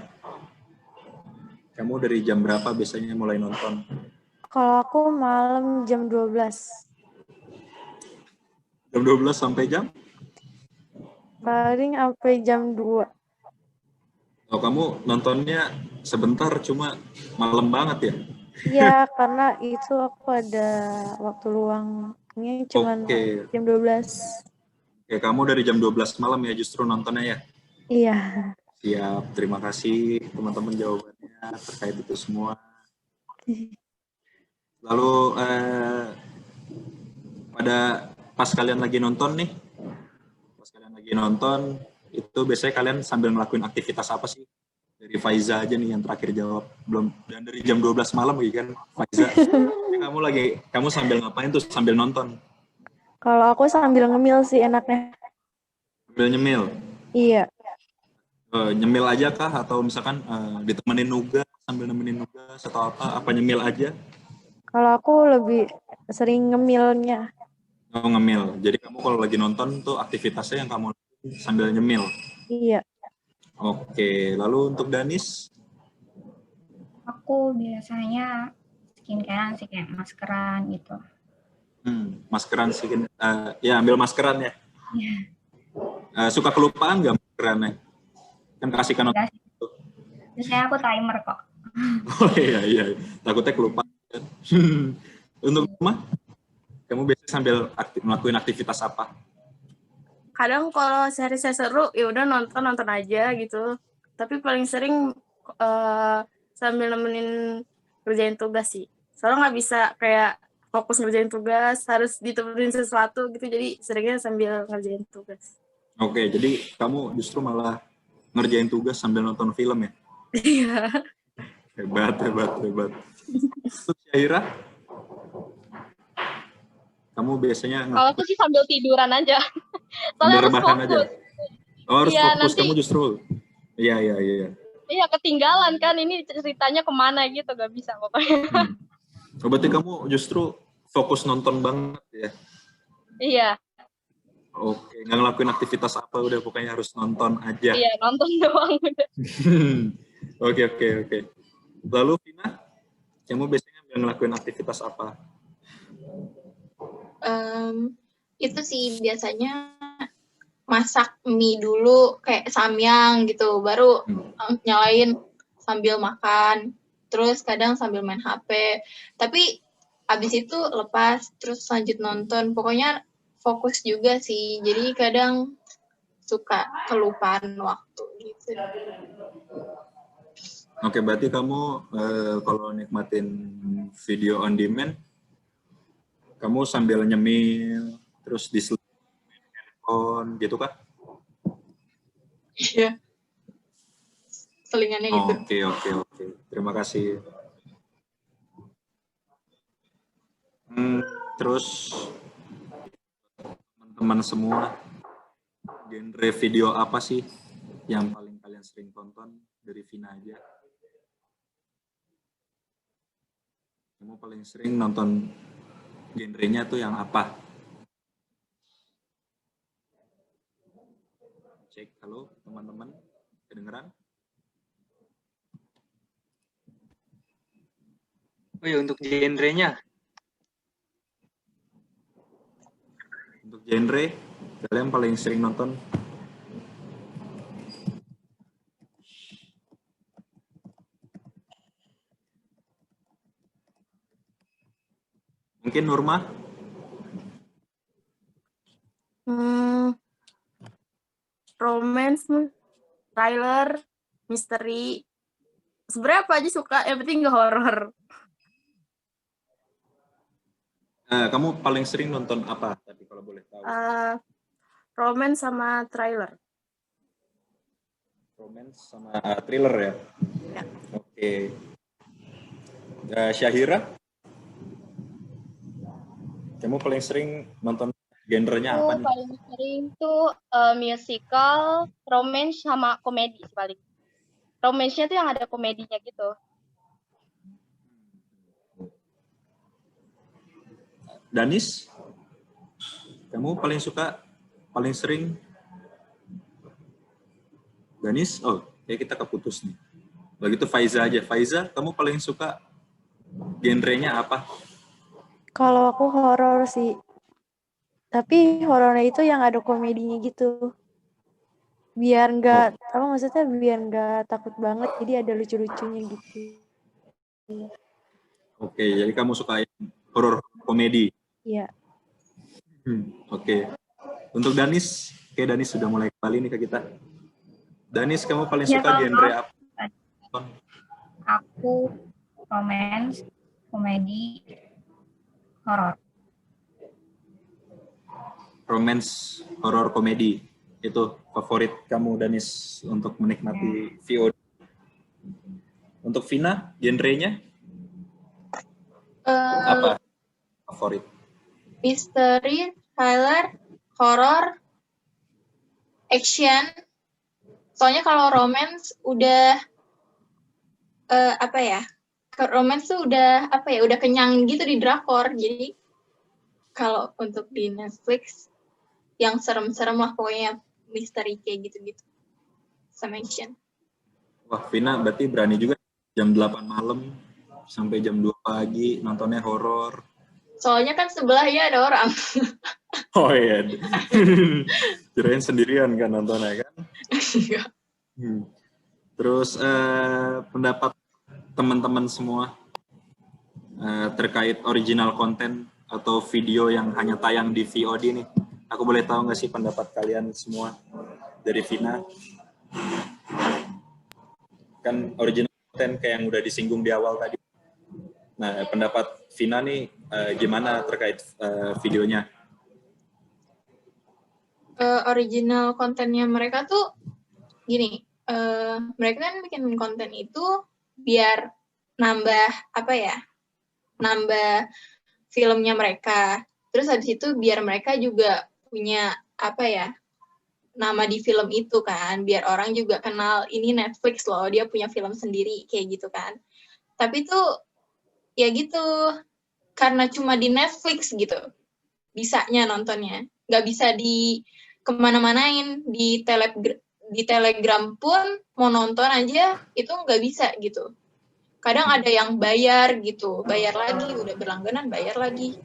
kamu dari jam berapa biasanya mulai nonton? Kalau aku malam jam 12. Jam 12 sampai jam? Paling sampai jam 2. Oh, kamu nontonnya sebentar cuma malam banget ya? Iya, karena itu aku ada waktu luangnya cuma jam 12. Oke, kamu dari jam 12 malam ya justru nontonnya ya? Iya. Siap, terima kasih teman-teman jawabannya terkait itu semua. Lalu pas kalian lagi nonton itu biasanya kalian sambil ngelakuin aktivitas apa sih? Dari Faiza aja nih yang terakhir jawab, belum, dan dari jam 12 malam lagi kan Faiza. Kamu sambil ngapain tuh sambil nonton? Kalau aku sambil ngemil sih enaknya. Sambil nyemil? Iya. Nyemil aja kah atau misalkan ditemenin nugas, sambil nemenin nugas atau apa nyemil aja? Kalau aku lebih sering ngemilnya. Oh, ngemil. Jadi kamu kalau lagi nonton tuh aktivitasnya yang kamu sambil nyemil? Iya. Oke, lalu untuk Danis? Aku biasanya skincarean sih, kayak maskeran gitu. Maskeran sih, ya ambil maskeran ya? Iya. Suka kelupaan nggak maskerannya? Kan kasihkan Enggak sih. Biasanya aku timer kok. Oh iya. Takutnya kelupaan. Untuk rumah, kamu biasanya sambil melakukan aktivitas apa? Kadang kalau sehari saya seru, ya udah nonton aja gitu. Tapi paling sering sambil nemenin kerjain tugas sih. Soalnya nggak bisa kayak fokus ngerjain tugas, harus ditemenin sesuatu gitu. Jadi seringnya sambil ngerjain tugas. Oke, jadi kamu justru malah ngerjain tugas sambil nonton film ya? Iya. Hebat. Untuk Syahira, kamu biasanya Kalau aku sih sambil tiduran aja. Soalnya harus fokus. aja. Oh, harus Iya, fokus nanti, kamu justru. Iya. Iya, ketinggalan kan. Ini ceritanya kemana gitu, gak bisa pokoknya. Oh, berarti kamu justru fokus nonton banget ya? Iya. Oke, nggak ngelakuin aktivitas apa, udah pokoknya harus nonton aja. Iya, nonton doang udah. Oke. Lalu Vina, kamu biasanya ngelakuin aktivitas apa? Itu sih biasanya masak mie dulu kayak samyang gitu, baru nyalain sambil makan, terus kadang sambil main HP. Tapi abis itu lepas terus lanjut nonton, pokoknya fokus juga sih, jadi kadang suka kelupaan waktu gitu. Oke, berarti kamu kalau nikmatin video on demand, kamu sambil nyemil, terus di handphone gitu kah? Iya. Selingannya gitu. Oke. Terima kasih. Terus teman-teman semua, genre video apa sih yang paling kalian sering tonton? Dari Vina aja. Kamu paling sering nonton genrenya tuh yang apa? Cek, halo teman-teman, kedengeran? Oh ya, untuk genrenya. Untuk genre, kalian paling sering nonton? Mungkin Nurma? Romance, thriller, misteri. Sebenarnya apa aja suka, yang penting nggak horor. Kamu paling sering nonton apa tadi kalau boleh tahu? Romance sama thriller. Romance sama thriller ya? Ya. Oke. Syahira? Kamu paling sering nonton genrenya apa nih? Paling sering tuh musical, romance sama komedi paling. Romance-nya tuh yang ada komedinya gitu. Danis? Kamu paling suka, paling sering? Danis? Oh, ya kita keputus nih. Begitu Faiza aja. Faiza, kamu paling suka genrenya apa? Kalau aku horor sih. Tapi horornya itu yang ada komedinya gitu. Biar nggak, apa maksudnya biar nggak takut banget. Jadi ada lucu-lucunya gitu. Oke, jadi kamu suka horor komedi? Iya. Oke. Untuk Danis, oke Danis sudah mulai kembali nih ke kita. Danis, kamu paling Ya, suka genre apa? Aku romance, komedi, horor. Romance, horor, komedi. Itu favorit kamu, Danis, untuk menikmati VOD. Untuk Vina, genrenya apa favorit? Misteri, thriller, horor, action. Soalnya kalau romance udah apa ya? Romance tuh udah apa ya? Udah kenyang gitu di drakor. Jadi kalau untuk di Netflix yang serem-serem lah pokoknya misteri kayak gitu-gitu. Sama action. Wah, Vina berarti berani juga jam 8 malam sampai jam 2 pagi nontonnya horor. Soalnya kan sebelahnya ada orang. Oh iya. Kirain sendirian kan nontonnya kan? Terus pendapat teman-teman semua terkait original content atau video yang hanya tayang di VOD nih. Aku boleh tahu nggak sih pendapat kalian semua dari Vina? Kan original content kayak yang udah disinggung di awal tadi. Nah, pendapat Vina nih gimana terkait videonya? Original kontennya mereka tuh gini, mereka kan bikin konten itu biar nambah apa ya, nambah filmnya mereka. Terus habis itu biar mereka juga punya apa ya, nama di film itu kan, biar orang juga kenal ini Netflix loh, dia punya film sendiri kayak gitu kan. Tapi tuh ya gitu, karena cuma di Netflix gitu, bisanya nontonnya, nggak bisa di kemana-manain, di Telegram pun mau nonton aja itu nggak bisa gitu. Kadang ada yang bayar gitu, bayar lagi, udah berlangganan bayar lagi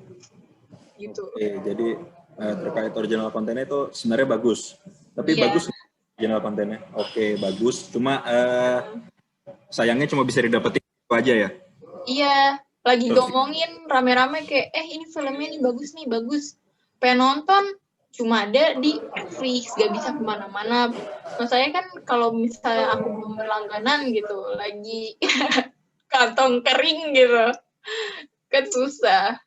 gitu. Oke, jadi terkait original kontennya itu sebenarnya bagus. Tapi bagus original kontennya. Oke, bagus. Cuma sayangnya cuma bisa didapetin itu aja ya? Iya, lagi ngomongin rame-rame kayak, ini filmnya nih bagus. Pengen nonton, cuma ada di Netflix, gak bisa kemana-mana. Maksudnya kan kalau misalnya aku belum berlangganan gitu, lagi kantong kering gitu, kan susah.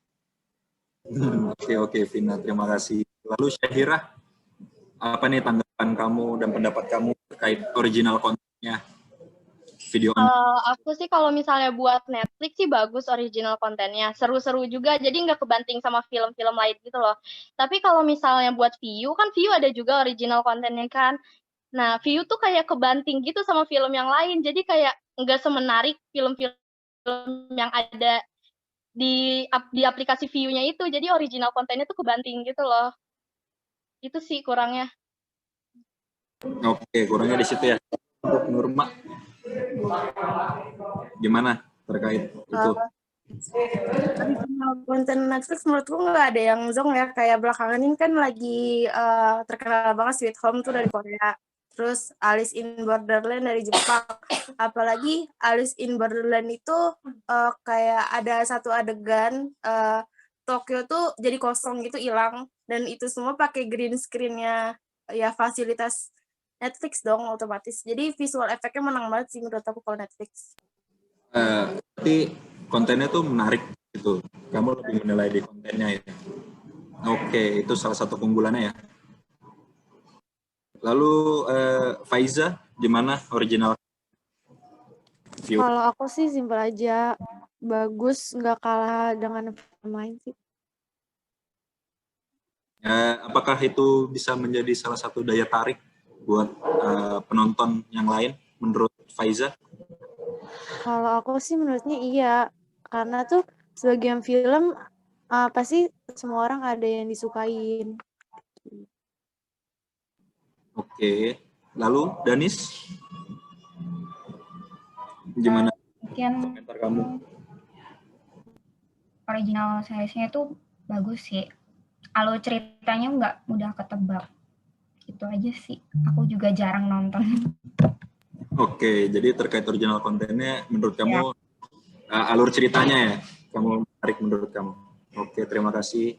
Oke, Vina, terima kasih. Lalu Syahira, apa nih tanggapan kamu dan pendapat kamu terkait original kontennya? video Aku sih kalau misalnya buat Netflix sih bagus original kontennya, seru-seru juga, jadi nggak kebanting sama film-film lain gitu loh. Tapi kalau misalnya buat Viu, kan Viu ada juga original kontennya kan. Nah, Viu tuh kayak kebanting gitu sama film yang lain, jadi kayak nggak semenarik film-film yang ada di aplikasi Viu-nya itu, jadi original kontennya tuh kebanting gitu loh. Itu sih kurangnya. Oke, kurangnya di situ ya. Untuk Nurma, gimana terkait itu? Original konten Netflix menurutku nggak ada yang zong ya, kayak belakangan ini kan lagi terkenal banget Sweet Home tuh dari Korea, terus Alice in Borderland dari Jepang. Apalagi Alice in Borderland itu kayak ada satu adegan Tokyo tuh jadi kosong gitu, hilang, dan itu semua pakai green screen-nya ya, fasilitas Netflix dong otomatis. Jadi visual efeknya menang banget sih menurut aku kalau Netflix. Berarti kontennya tuh menarik gitu. Kamu lebih menilai di kontennya ya. Oke, itu salah satu keunggulannya ya. Lalu Faiza, gimana original? Kalau aku sih simpel aja, bagus, nggak kalah dengan film lain sih. Apakah itu bisa menjadi salah satu daya tarik buat penonton yang lain menurut Faiza? Kalau aku sih menurutnya iya, karena tuh sebagian film pasti semua orang ada yang disukain. Oke, lalu Danis, gimana Mungkin komentar kamu? original seriesnya itu bagus sih. Alur ceritanya nggak mudah ketebak. Itu aja sih. Aku juga jarang nonton. Oke, jadi terkait original kontennya, menurut kamu alur ceritanya ya, kamu menarik menurut kamu. Oke, terima kasih.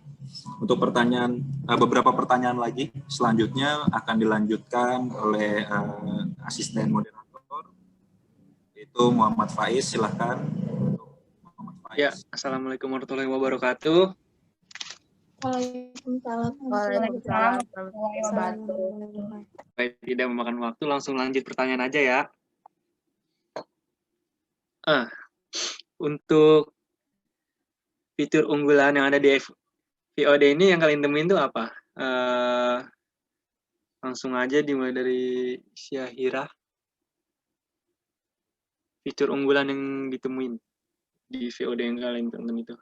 Untuk pertanyaan, beberapa pertanyaan lagi selanjutnya akan dilanjutkan oleh asisten moderator, yaitu Muhammad Faiz. Silahkan. Muhammad Faiz. Ya, Assalamualaikum warahmatullahi wabarakatuh. Waalaikumsalam. Waalaikumsalam. Baik, tidak memakan waktu, langsung lanjut pertanyaan aja ya. Untuk fitur unggulan yang ada di VOD ini yang kalian temuin itu apa? Langsung aja dimulai dari Syahira. Fitur unggulan yang ditemuin di VOD yang kalian tonton itu.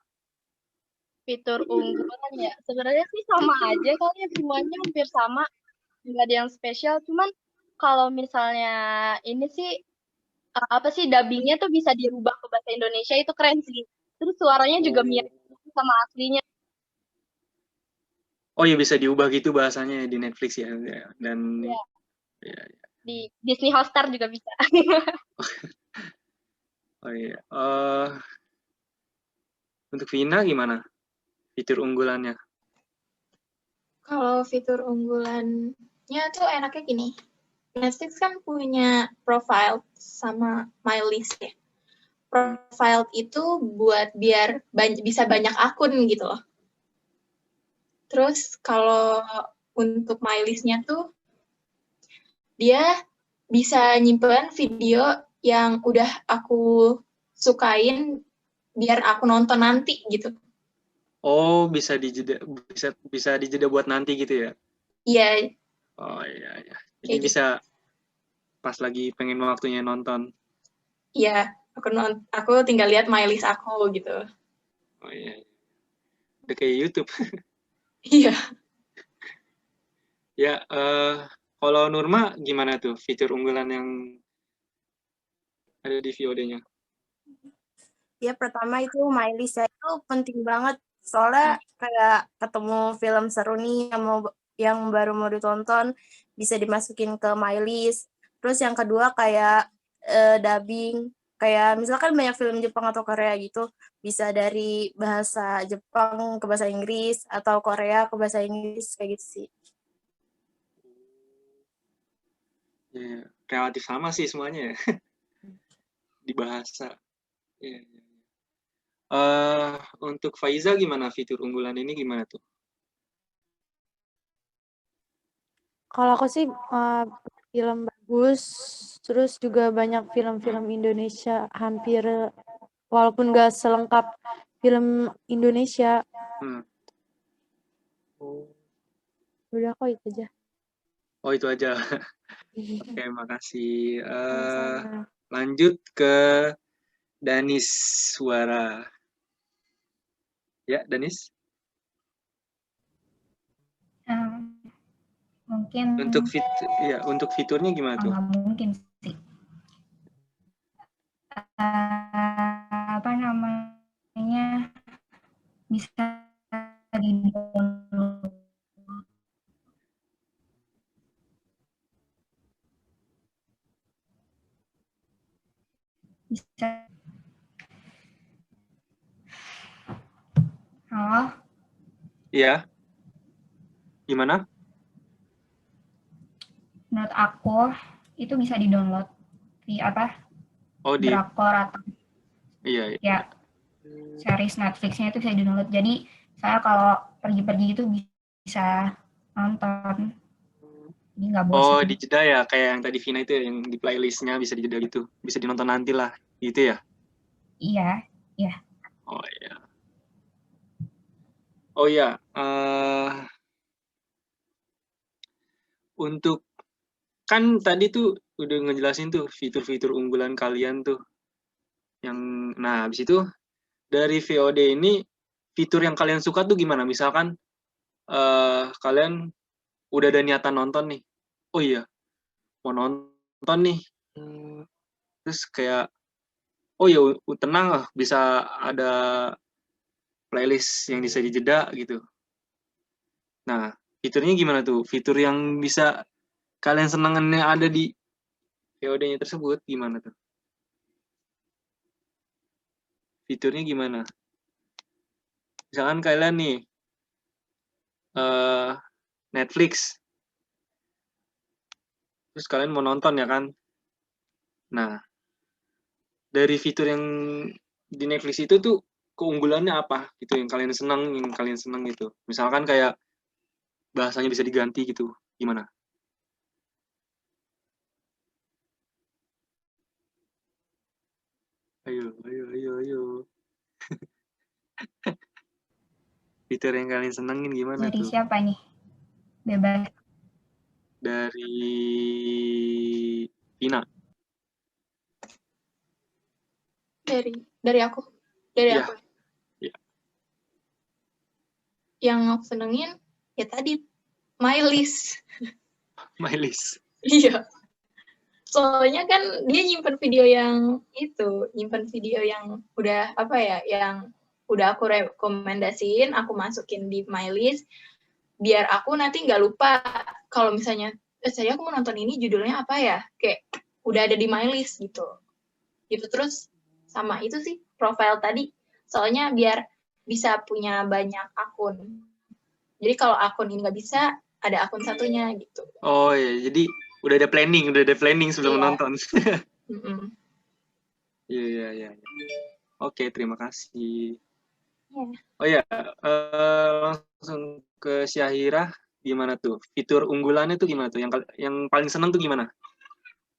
Fitur unggulan ya, sebenarnya sih sama aja kali ya, semuanya hampir sama, nggak ada yang spesial. Cuman kalau misalnya ini sih apa sih, dubbingnya tuh bisa dirubah ke bahasa Indonesia, itu keren sih. Terus suaranya juga mirip sama aslinya. Oh ya, bisa diubah gitu bahasanya di Netflix ya, dan ya. Di Disney Hotstar juga bisa. Oh iya. Untuk Vina gimana fitur unggulannya? Kalau fitur unggulannya tuh enaknya gini. Netflix kan punya profile sama My List ya. Profile itu buat biar bisa banyak akun gitu loh. Terus kalau untuk My List-nya tuh dia bisa nyimpen video yang udah aku sukain biar aku nonton nanti gitu. Oh, bisa dijeda buat nanti gitu ya? Iya. Oh iya. Jadi bisa pas lagi pengen waktunya nonton. Iya, aku tinggal lihat My List aku gitu. Oh iya. Udah kayak YouTube. Iya. Ya, kalau Nurma gimana tuh fitur unggulan yang ada di VOD-nya? Ya, pertama itu My List ya, itu penting banget. Soalnya kayak ketemu film seru nih yang baru mau ditonton, bisa dimasukin ke My List. Terus yang kedua kayak dubbing. Kayak misalkan banyak film Jepang atau Korea gitu, bisa dari bahasa Jepang ke bahasa Inggris, atau Korea ke bahasa Inggris, kayak gitu sih. Ya, relatif sama sih semuanya ya. Di bahasa. Ya. Untuk Faiza gimana fitur unggulan ini gimana tuh? Kalau aku sih film bagus. Terus juga banyak film-film Indonesia, hampir walaupun gak selengkap film Indonesia. Hmm. Oh, Udah kok itu aja. oh itu aja. Oke, makasih. Sama-sama. Lanjut ke Danis Suara. Ya, Danis. Mungkin Untuk fiturnya gimana tuh? nggak mungkin sih. Apa namanya, bisa di-download. Bisa. Halo, Iya. Gimana? menurut aku itu bisa di-download di apa, Oh, di drakor atau iya. ya series Netflix-nya itu bisa di-download. Jadi saya kalau pergi-pergi itu bisa nonton. Jadi nggak Oh, bosan. dijeda ya, kayak yang tadi Vina itu ya, yang di playlist-nya bisa dijeda gitu. Bisa dinonton nanti lah, gitu ya? Iya, iya. Oh iya. Oh iya, untuk kan tadi tuh udah ngejelasin tuh fitur-fitur unggulan kalian tuh. Nah, habis itu dari VOD ini fitur yang kalian suka tuh gimana? Misalkan kalian udah ada niatan nonton nih. Oh iya, mau nonton nih. Terus kayak oh ya tenang lah, bisa ada playlist yang bisa dijeda gitu. Nah, fiturnya gimana tuh? Fitur yang bisa kalian senangannya ada di VOD-nya tersebut gimana tuh? Fiturnya gimana? Misalkan kalian nih Netflix, terus kalian mau nonton ya kan? Nah, dari fitur yang di Netflix itu tuh keunggulannya apa gitu yang kalian senang gitu. Misalkan kayak bahasanya bisa diganti gitu. Gimana? Ayo. Fitur yang kalian senengin gimana Dari tuh? siapa nih? Bebas. Dari Vina. Dari aku. Dari Iya. aku. Iya. Yang aku senengin ya tadi my list. My list. Iya. Soalnya kan dia nyimpen video yang udah apa ya, yang udah aku rekomendasiin, aku masukin di my list, biar aku nanti nggak lupa kalau misalnya, saya aku mau nonton ini judulnya apa ya, kayak udah ada di my list gitu. Gitu terus sama itu sih profile tadi, soalnya biar bisa punya banyak akun. Jadi kalau akun ini nggak bisa, ada akun satunya gitu. Oh iya, jadi udah ada planning sebelum menonton. Iya. Oke, terima kasih. Oh ya, langsung ke Syahira, gimana tuh? Fitur unggulannya tuh gimana tuh? Yang paling seneng tuh gimana?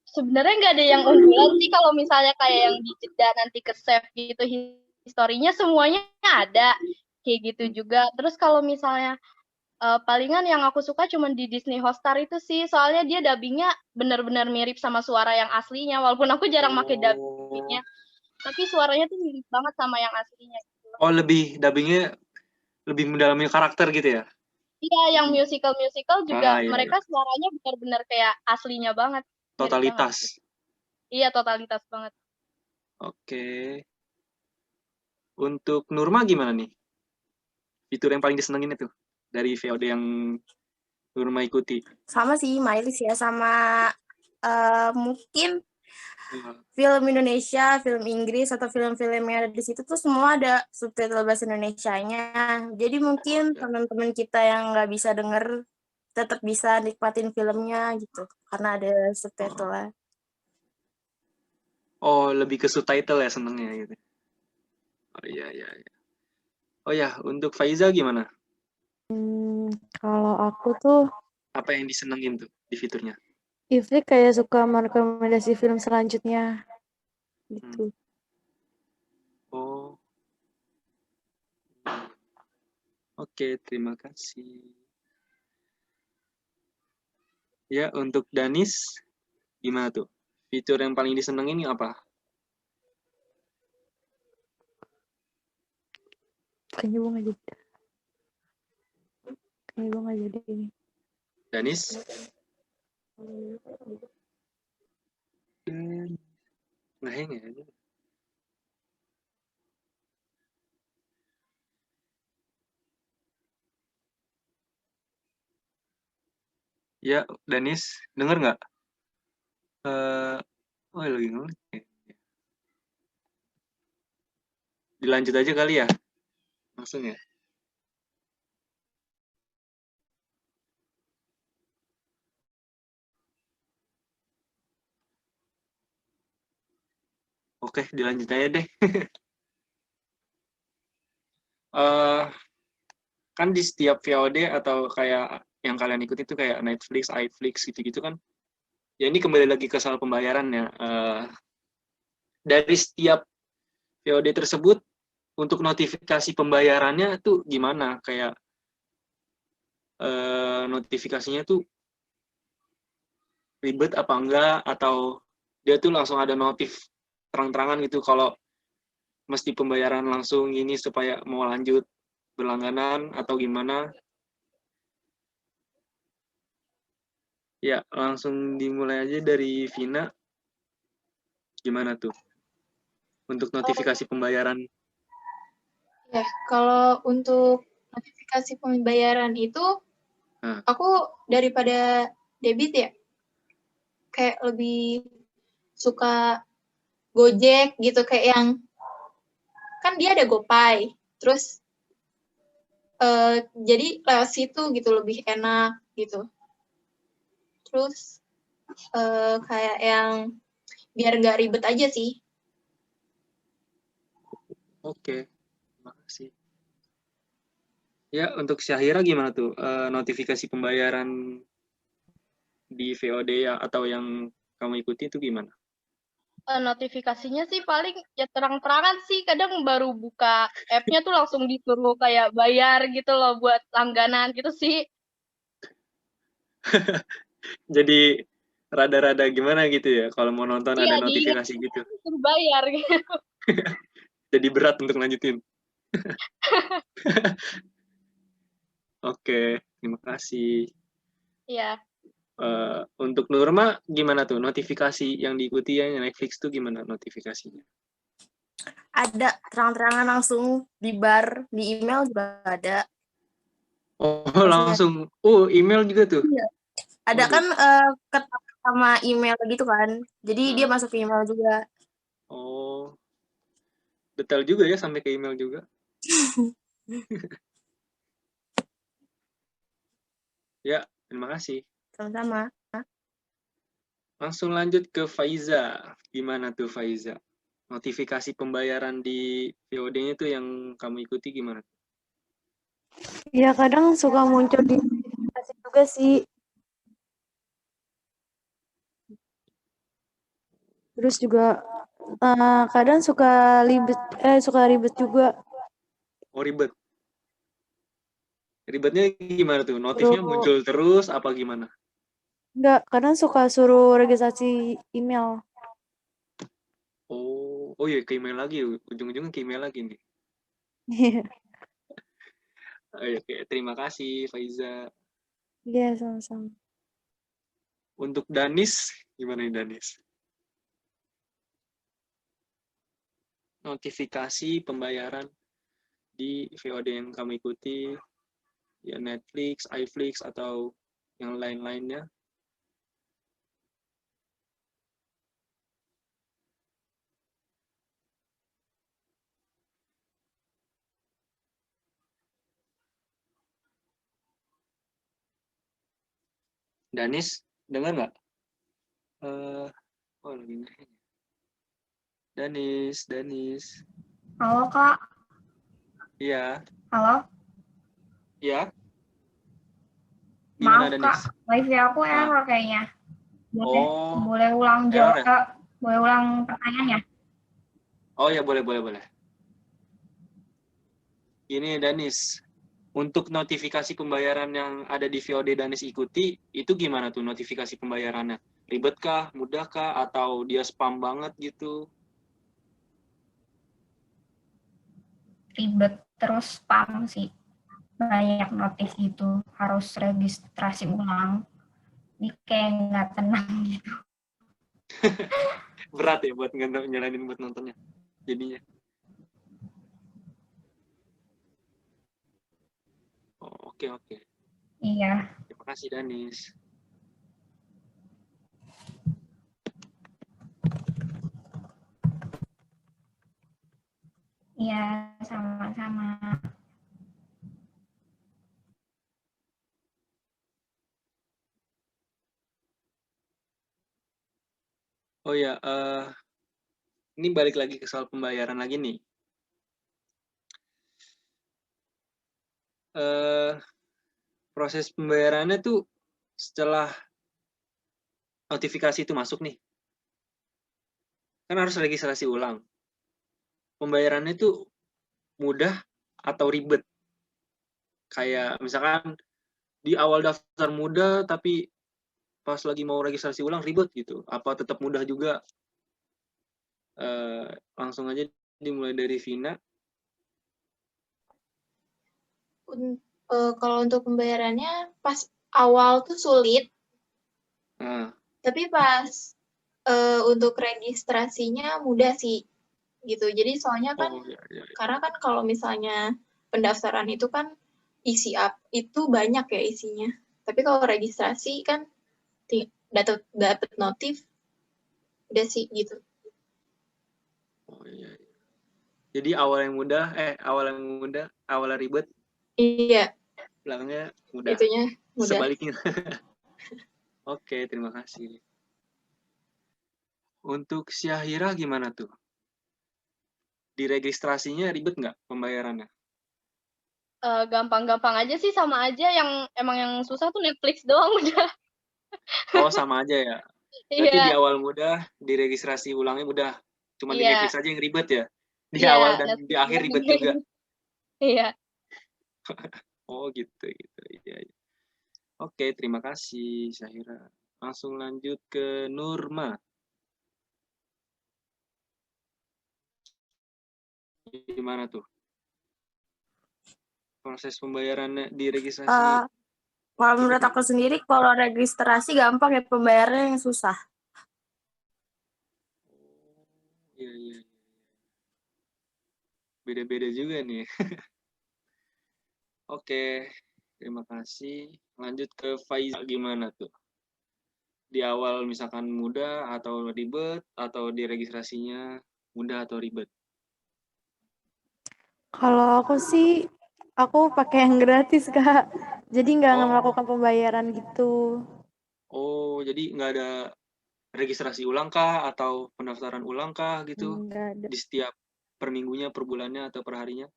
Sebenarnya nggak ada yang unggulan sih kalau misalnya kayak yang dijeda nanti ke save gitu historinya semuanya ada kayak gitu juga. Terus kalau misalnya palingan yang aku suka cuma di Disney Hotstar itu sih, soalnya dia dubbingnya benar-benar mirip sama suara yang aslinya, walaupun aku jarang pakai dubbingnya, tapi suaranya tuh mirip banget sama yang aslinya. Gitu. Oh, dubbingnya lebih mendalami karakter gitu ya? Iya, yang musical juga iya. mereka suaranya benar-benar kayak aslinya banget. Totalitas. Iya, totalitas banget. Oke. Untuk Nurma gimana nih? Fitur yang paling disenengin itu dari VOD yang Nurma ikuti? Sama sih, Mylis ya, sama mungkin film Indonesia, film Inggris, atau film-film yang ada di situ tuh semua ada subtitle bahasa Indonesianya. Jadi mungkin teman-teman kita yang nggak bisa denger tetap bisa nikmatin filmnya gitu, karena ada subtitle-nya. Oh, lebih ke subtitle ya senengnya gitu. Oh iya. Oh ya, untuk Faiza gimana? Kalau aku tuh Apa yang disenengin tuh di fiturnya? Iflik kayak suka merekomendasi film selanjutnya gitu. Oh, oke, terima kasih. Ya, untuk Danis, gimana tuh? Fitur yang paling disenengin apa? Kayaknya gue nggak jadi. Kayaknya gue nggak jadi ini. Danis? Ngeheng ya? Ya, Danis, denger nggak? Oh, lagi ngomong. Dilanjut aja kali ya? Langsung ya? Oke, dilanjut aja deh. Kan di setiap VOD atau kayak yang kalian ikuti itu kayak Netflix, iFlix gitu-gitu kan. Ya ini kembali lagi ke soal pembayaran ya. Dari setiap VOD tersebut, untuk notifikasi pembayarannya tuh gimana? Kayak notifikasinya tuh ribet apa enggak? Atau dia tuh langsung ada notif terang-terangan gitu kalau mesti pembayaran langsung ini supaya mau lanjut berlangganan atau gimana? Ya, langsung dimulai aja dari Vina. Gimana tuh? Untuk notifikasi pembayaran. Ya, kalau untuk notifikasi pembayaran itu, aku daripada debit ya, kayak lebih suka Gojek gitu, kayak yang, kan dia ada GoPay, terus jadi lewat situ gitu lebih enak gitu. Terus kayak yang biar nggak ribet aja sih. Oke, terima kasih. Ya, untuk Syahira gimana tuh? Notifikasi pembayaran di VOD ya, atau yang kamu ikuti itu gimana? Notifikasinya sih paling ya terang-terangan sih. Kadang baru buka app-nya tuh langsung disuruh kayak bayar gitu loh buat langganan gitu sih. Jadi rada-rada gimana gitu ya kalau mau nonton ada Iya, notifikasi gitu. disuruh bayar gitu. Jadi berat untuk lanjutin. Oke, terima kasih. Iya. Untuk Nurma gimana tuh notifikasi yang diikuti ya Netflix tuh gimana notifikasinya? Ada terang-terangan langsung di bar, di email juga ada. Oh, Maksudnya, langsung. Email juga tuh. iya. Ada Waduh. kan ketak sama email gitu kan. Jadi dia masuk ke email juga. Oh. Detail juga ya sampai ke email juga. Ya, terima kasih. Sama-sama. Langsung lanjut ke Faiza. Gimana tuh Faiza? Notifikasi pembayaran di VOD-nya tuh yang kamu ikuti gimana? Ya kadang suka muncul di notifikasi juga sih. Terus juga kadang suka ribet juga. Oh, ribet. Ribetnya gimana tuh? Notifnya muncul terus apa gimana? Enggak, kadang suka suruh registrasi email. Oh iya ke email lagi. Ujung-ujungnya ke email lagi nih. Oke, terima kasih Faiza. Iya, sama-sama. Untuk Danis, gimana nih Danis? Notifikasi pembayaran di VOD yang kamu ikuti, ya Netflix, iFlix, atau yang lain-lainnya. Danis, dengar nggak? Oh, lagi nanya. Danis. Halo, Kak. Iya. Halo. Iya. Gimana, Maaf, Danis? Kak. Wifi aku error kayaknya. Boleh ulang error ya? jawab, boleh ulang pertanyaannya. Oh ya, boleh. Ini Danis, untuk notifikasi pembayaran yang ada di VOD Danis ikuti, itu gimana tuh notifikasi pembayarannya? Ribet kah, mudah kah, atau dia spam banget gitu? Ribet terus spam sih. Banyak notif gitu, harus registrasi ulang. Ini kayak nggak tenang gitu. Berat ya buat nyalain buat nontonnya jadinya. Oh, oke. Iya, Terima kasih Danis. iya sama-sama. Oh ya, ini balik lagi ke soal pembayaran lagi nih. Proses pembayarannya tuh setelah notifikasi itu masuk nih, kan harus registrasi ulang. Pembayarannya itu mudah atau ribet? Kayak misalkan di awal daftar mudah, tapi pas lagi mau registrasi ulang ribet gitu. Apa tetap mudah juga? Langsung aja dimulai dari Vina. Kalau untuk pembayarannya pas awal tuh sulit, tapi pas untuk registrasinya mudah sih gitu. Jadi soalnya kan karena kan kalau misalnya pendaftaran itu kan isi up itu banyak ya isinya. Tapi kalau registrasi kan dapat notif udah sih gitu. Oh iya. Jadi awal yang mudah, awal yang ribet. Iya. Belakangnya mudah. Itunya mudah. Sebaliknya. Oke, terima kasih. Untuk Syahira gimana tuh? Di registrasinya ribet nggak pembayarannya? Gampang-gampang aja sih, sama aja. Yang emang yang susah tuh Netflix doang udah. Oh, sama aja ya. Berarti Iya. di awal mudah, di registrasi ulangnya mudah. Cuma di Iya. Netflix aja yang ribet ya. Di Iya, awal dan Netflix di akhir doang. ribet juga. Iya. Oh gitu. Iya. Oke, terima kasih Syahira. Langsung lanjut ke Nurma. Gimana tuh proses pembayarannya di registrasi? Kalau menurut aku sendiri, kalau registrasi gampang ya, pembayarannya yang susah. Iya. Beda-beda juga nih. Oke, terima kasih. Lanjut ke Faiza, gimana tuh? Di awal misalkan mudah atau ribet, atau di registrasinya mudah atau ribet? Kalau aku sih, aku pakai yang gratis, Kak. Jadi nggak melakukan pembayaran gitu. Oh, jadi nggak ada registrasi ulang kah atau pendaftaran ulang kah gitu? Nggak ada. Di setiap per minggunya, per bulannya, atau per harinya?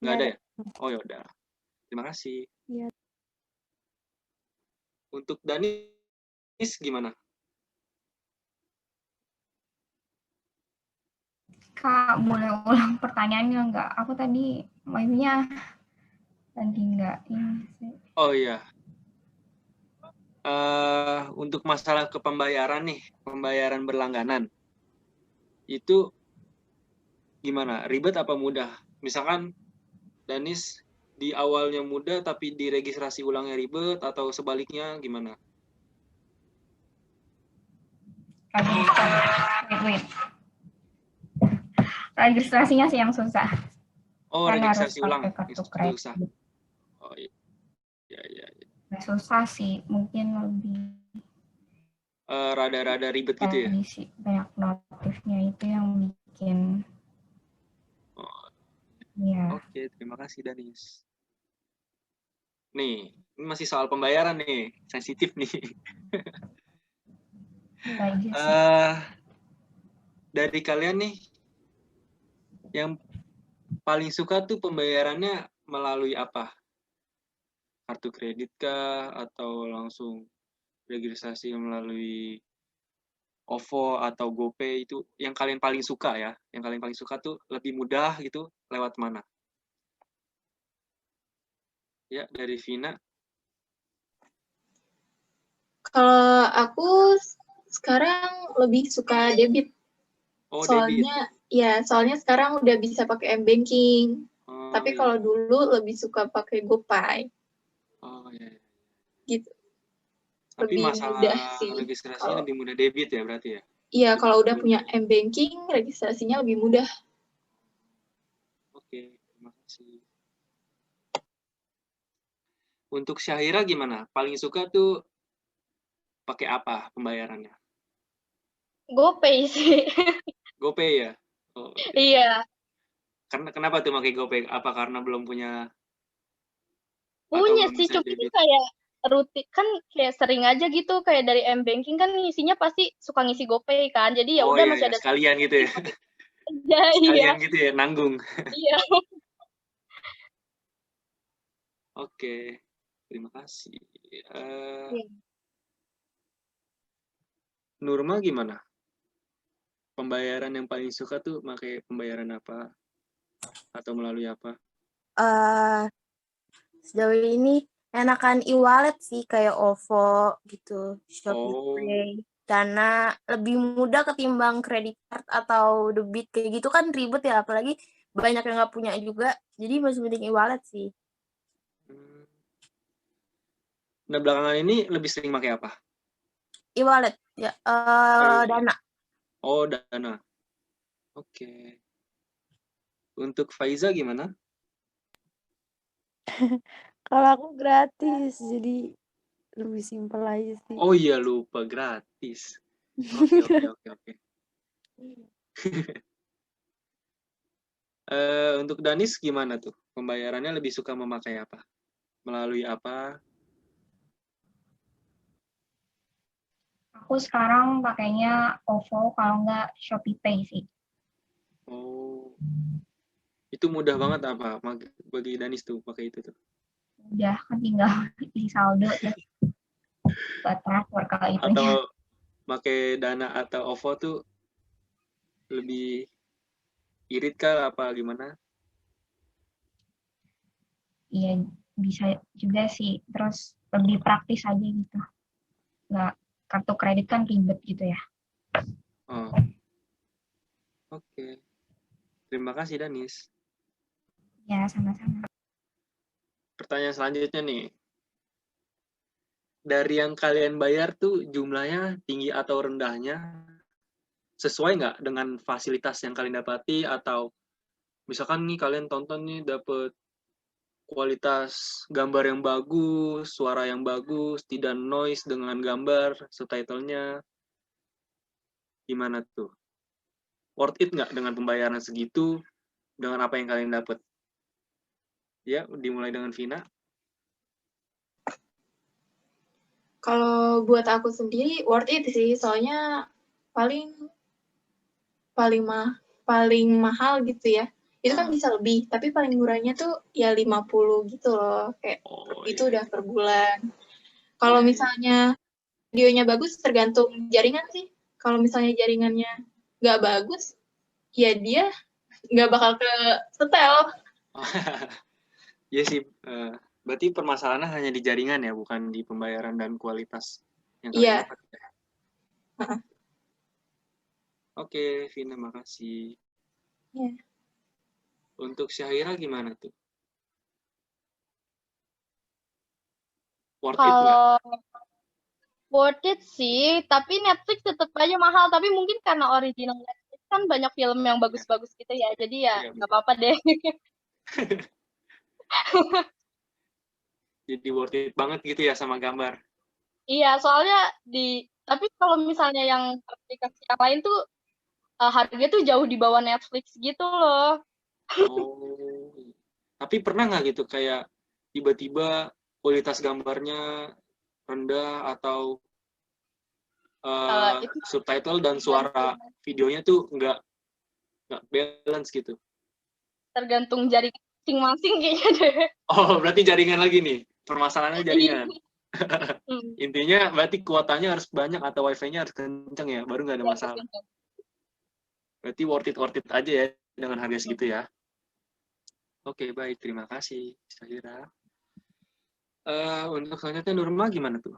Nggak ada ya? Oh ya udah. Terima kasih. Iya. Untuk Danis gimana? Kak, boleh ulang pertanyaannya nggak? Aku tadi mainnya lagi nggak ini sih. Oh iya. Untuk masalah kepembayaran nih, pembayaran berlangganan, itu gimana? Ribet apa mudah? Misalkan Danis di awalnya mudah tapi di registrasi ulangnya ribet, atau sebaliknya gimana? Wait. Registrasinya sih yang susah. Oh, Kan registrasi harus ulang. pakai kartu kredit. Susah. Oh iya. Susah sih, mungkin lebih rada-rada ribet gitu ya? Sih, banyak notifnya itu yang bikin. Ya. Oke, terima kasih Danis. Nih, ini masih soal pembayaran nih, sensitif nih. Dari kalian nih, yang paling suka tuh pembayarannya melalui apa? kartu kredit kah atau langsung registrasi melalui OVO atau GoPay, itu yang kalian paling suka ya? Yang kalian paling suka tuh lebih mudah gitu lewat mana? Ya, dari Vina. Kalau aku sekarang lebih suka debit. Oh, debit. Soalnya sekarang udah bisa pakai m-banking. Oh, Tapi iya. kalau dulu lebih suka pakai GoPay. Oh, iya. Gitu. Tapi Lebih masalah mudah sih. registrasinya lebih mudah debit ya berarti ya? Iya, kalau udah punya m-banking, registrasinya lebih mudah. Oke, terima kasih. Untuk Syahira gimana? Paling suka tuh pakai apa pembayarannya? GoPay sih. GoPay ya? Oh, Iya. kenapa tuh pakai GoPay? Apa karena belum punya atau Punya belum sih, bisa cuma debit? kayak rutin kan kayak sering aja gitu kayak dari m-banking kan ngisinya pasti suka ngisi GoPay kan. Jadi ya Oh udah iya, masih iya, ada sekalian gitu ya. ya, iya. Sekalian gitu ya, nanggung. Iya. Oke, terima kasih. Iya. Nurma gimana? Pembayaran yang paling suka tuh pakai pembayaran apa? Atau melalui apa? Sejauh ini enakan e-wallet sih kayak OVO gitu, Oh, ShopeePay. Karena lebih mudah ketimbang credit card atau debit kayak gitu kan ribet ya, apalagi banyak yang nggak punya juga. Jadi masih mending e-wallet sih. nah belakangan ini lebih sering pakai apa? E-wallet ya, Dana. Oh, Dana. Oke. Untuk Faiza gimana? Kalau aku gratis, jadi lebih simpel aja sih. Oh iya, lupa, gratis. Oke. Untuk Danis gimana tuh? Pembayarannya lebih suka memakai apa? Melalui apa? Aku sekarang pakainya OVO, kalau nggak ShopeePay sih. Oh, itu mudah banget apa bagi Danis tuh pakai itu tuh? Udah kan tinggal isi saldo terus buat transfer ke itunya. Atau pakai Dana atau OVO tuh lebih irit kah apa gimana? Iya, bisa juga sih. Terus lebih praktis aja gitu. Nggak, kartu kredit kan ribet gitu ya. Oh, oke. Terima kasih Danis. Ya, sama-sama. Pertanyaan selanjutnya nih. Dari yang kalian bayar tuh jumlahnya tinggi atau rendahnya sesuai nggak dengan fasilitas yang kalian dapati, atau misalkan nih kalian tonton nih dapet kualitas gambar yang bagus, suara yang bagus, tidak noise dengan gambar, subtitlenya, gimana tuh? Worth it nggak dengan pembayaran segitu, dengan apa yang kalian dapat? Ya, dimulai dengan Vina. Kalau buat aku sendiri worth it sih, soalnya paling mahal gitu ya. Itu kan bisa lebih, tapi paling murahnya tuh ya 50 gitu loh. Kayak itu udah per bulan. Kalau misalnya videonya bagus tergantung jaringan sih. Kalau misalnya jaringannya nggak bagus, ya dia nggak bakal ke setel. Iya sih, berarti permasalahannya hanya di jaringan ya, bukan di pembayaran dan kualitas yang kalian dapat. Oke, Vina, makasih. Yeah. Untuk Syahira gimana tuh? Worth it nggak? Kalau worth it sih, tapi Netflix tetap aja mahal. Tapi mungkin karena original Netflix kan banyak film yang bagus-bagus gitu ya. Jadi ya nggak apa-apa deh. Jadi worth it banget gitu ya sama gambar. Iya, soalnya tapi kalau misalnya yang aplikasi yang lain tuh harganya tuh jauh di bawah Netflix gitu loh. Oh, tapi pernah nggak gitu kayak tiba-tiba kualitas gambarnya rendah atau subtitle dan suara videonya tuh nggak balance gitu? Tergantung jaringan masing-masing kayaknya deh. Oh, berarti jaringan lagi nih. Permasalahannya jaringan. Hmm. Intinya berarti kuotanya harus banyak atau wifi-nya harus kenceng ya, baru nggak ada Ya, masalah. betul. Berarti worth it aja ya dengan harga segitu ya. Oke, baik. Terima kasih, Syahira. Untuk selanjutnya Nurma gimana tuh?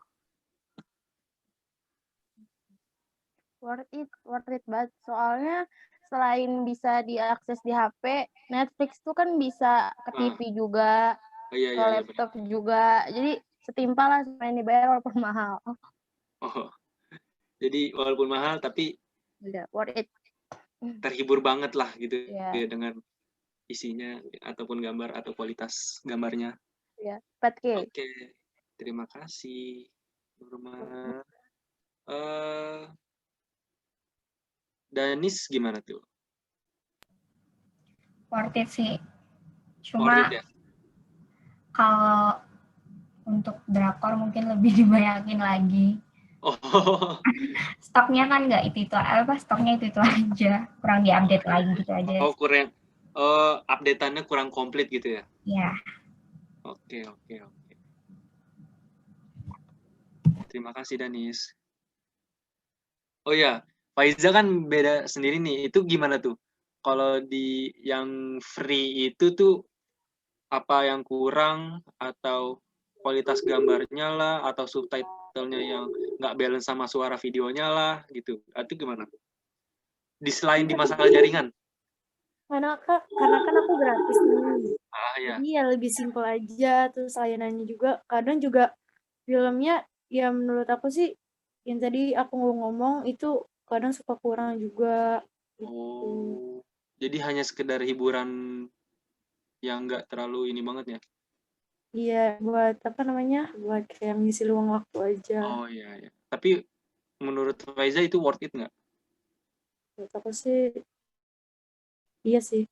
Worth it banget. Soalnya selain bisa diakses di HP, Netflix tuh kan bisa ke TV juga, Oh, iya, ke iya, laptop juga. Jadi setimpal lah sama yang dibayar walaupun mahal. Oh, jadi walaupun mahal tapi Udah, worth it. terhibur banget lah gitu Iya. ya dengan isinya ataupun gambar atau kualitas gambarnya. Ya, 4K. Oke, terima kasih Nurma. Danis gimana tuh? Worth it sih. Worth Cuma it ya? kalau untuk drakor mungkin lebih dibanyakin lagi. Oh, Stoknya kan nggak itu stoknya itu aja, kurang diupdate lagi gitu aja. kurang update-annya kurang komplit gitu ya? Ya. Oke. Terima kasih Danis. Oh ya, Faiza kan beda sendiri nih. Itu gimana tuh? Kalau di yang free itu tuh apa yang kurang atau kualitas gambarnya lah atau subtitlenya yang nggak balance sama suara videonya lah gitu. Itu gimana? Selain di masalah jaringan? Karena kan aku gratis nih. Ya. Jadi ya lebih simpel aja, terus layanannya juga. Kadang juga filmnya ya menurut aku sih yang tadi aku ngomong itu kadang suka kurang juga. Gitu. Oh, jadi hanya sekedar hiburan yang nggak terlalu ini banget ya? Iya, buat apa namanya? Buat kayak ngisi luang waktu aja. Oh iya. Tapi menurut Faiza itu worth it nggak? Menurut aku sih iya sih.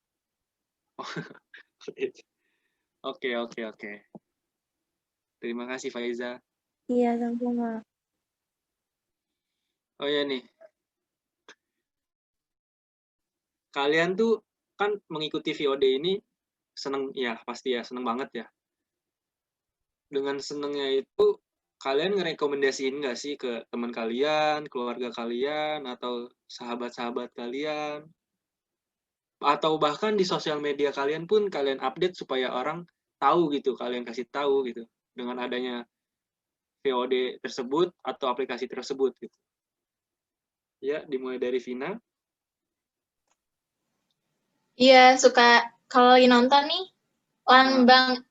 Oke. Terima kasih Faiza. Iya, sama-sama. Oh ya nih. Kalian tuh kan mengikuti VOD ini seneng ya, pasti ya, seneng banget ya. Dengan senengnya itu kalian ngerekomendasiin nggak sih ke teman kalian, keluarga kalian, atau sahabat-sahabat kalian? Atau bahkan di sosial media kalian pun kalian update supaya orang tahu gitu, kalian kasih tahu gitu dengan adanya VOD tersebut atau aplikasi tersebut gitu. Ya, dimulai dari Vina. Iya, suka kalau lagi nonton nih, lambang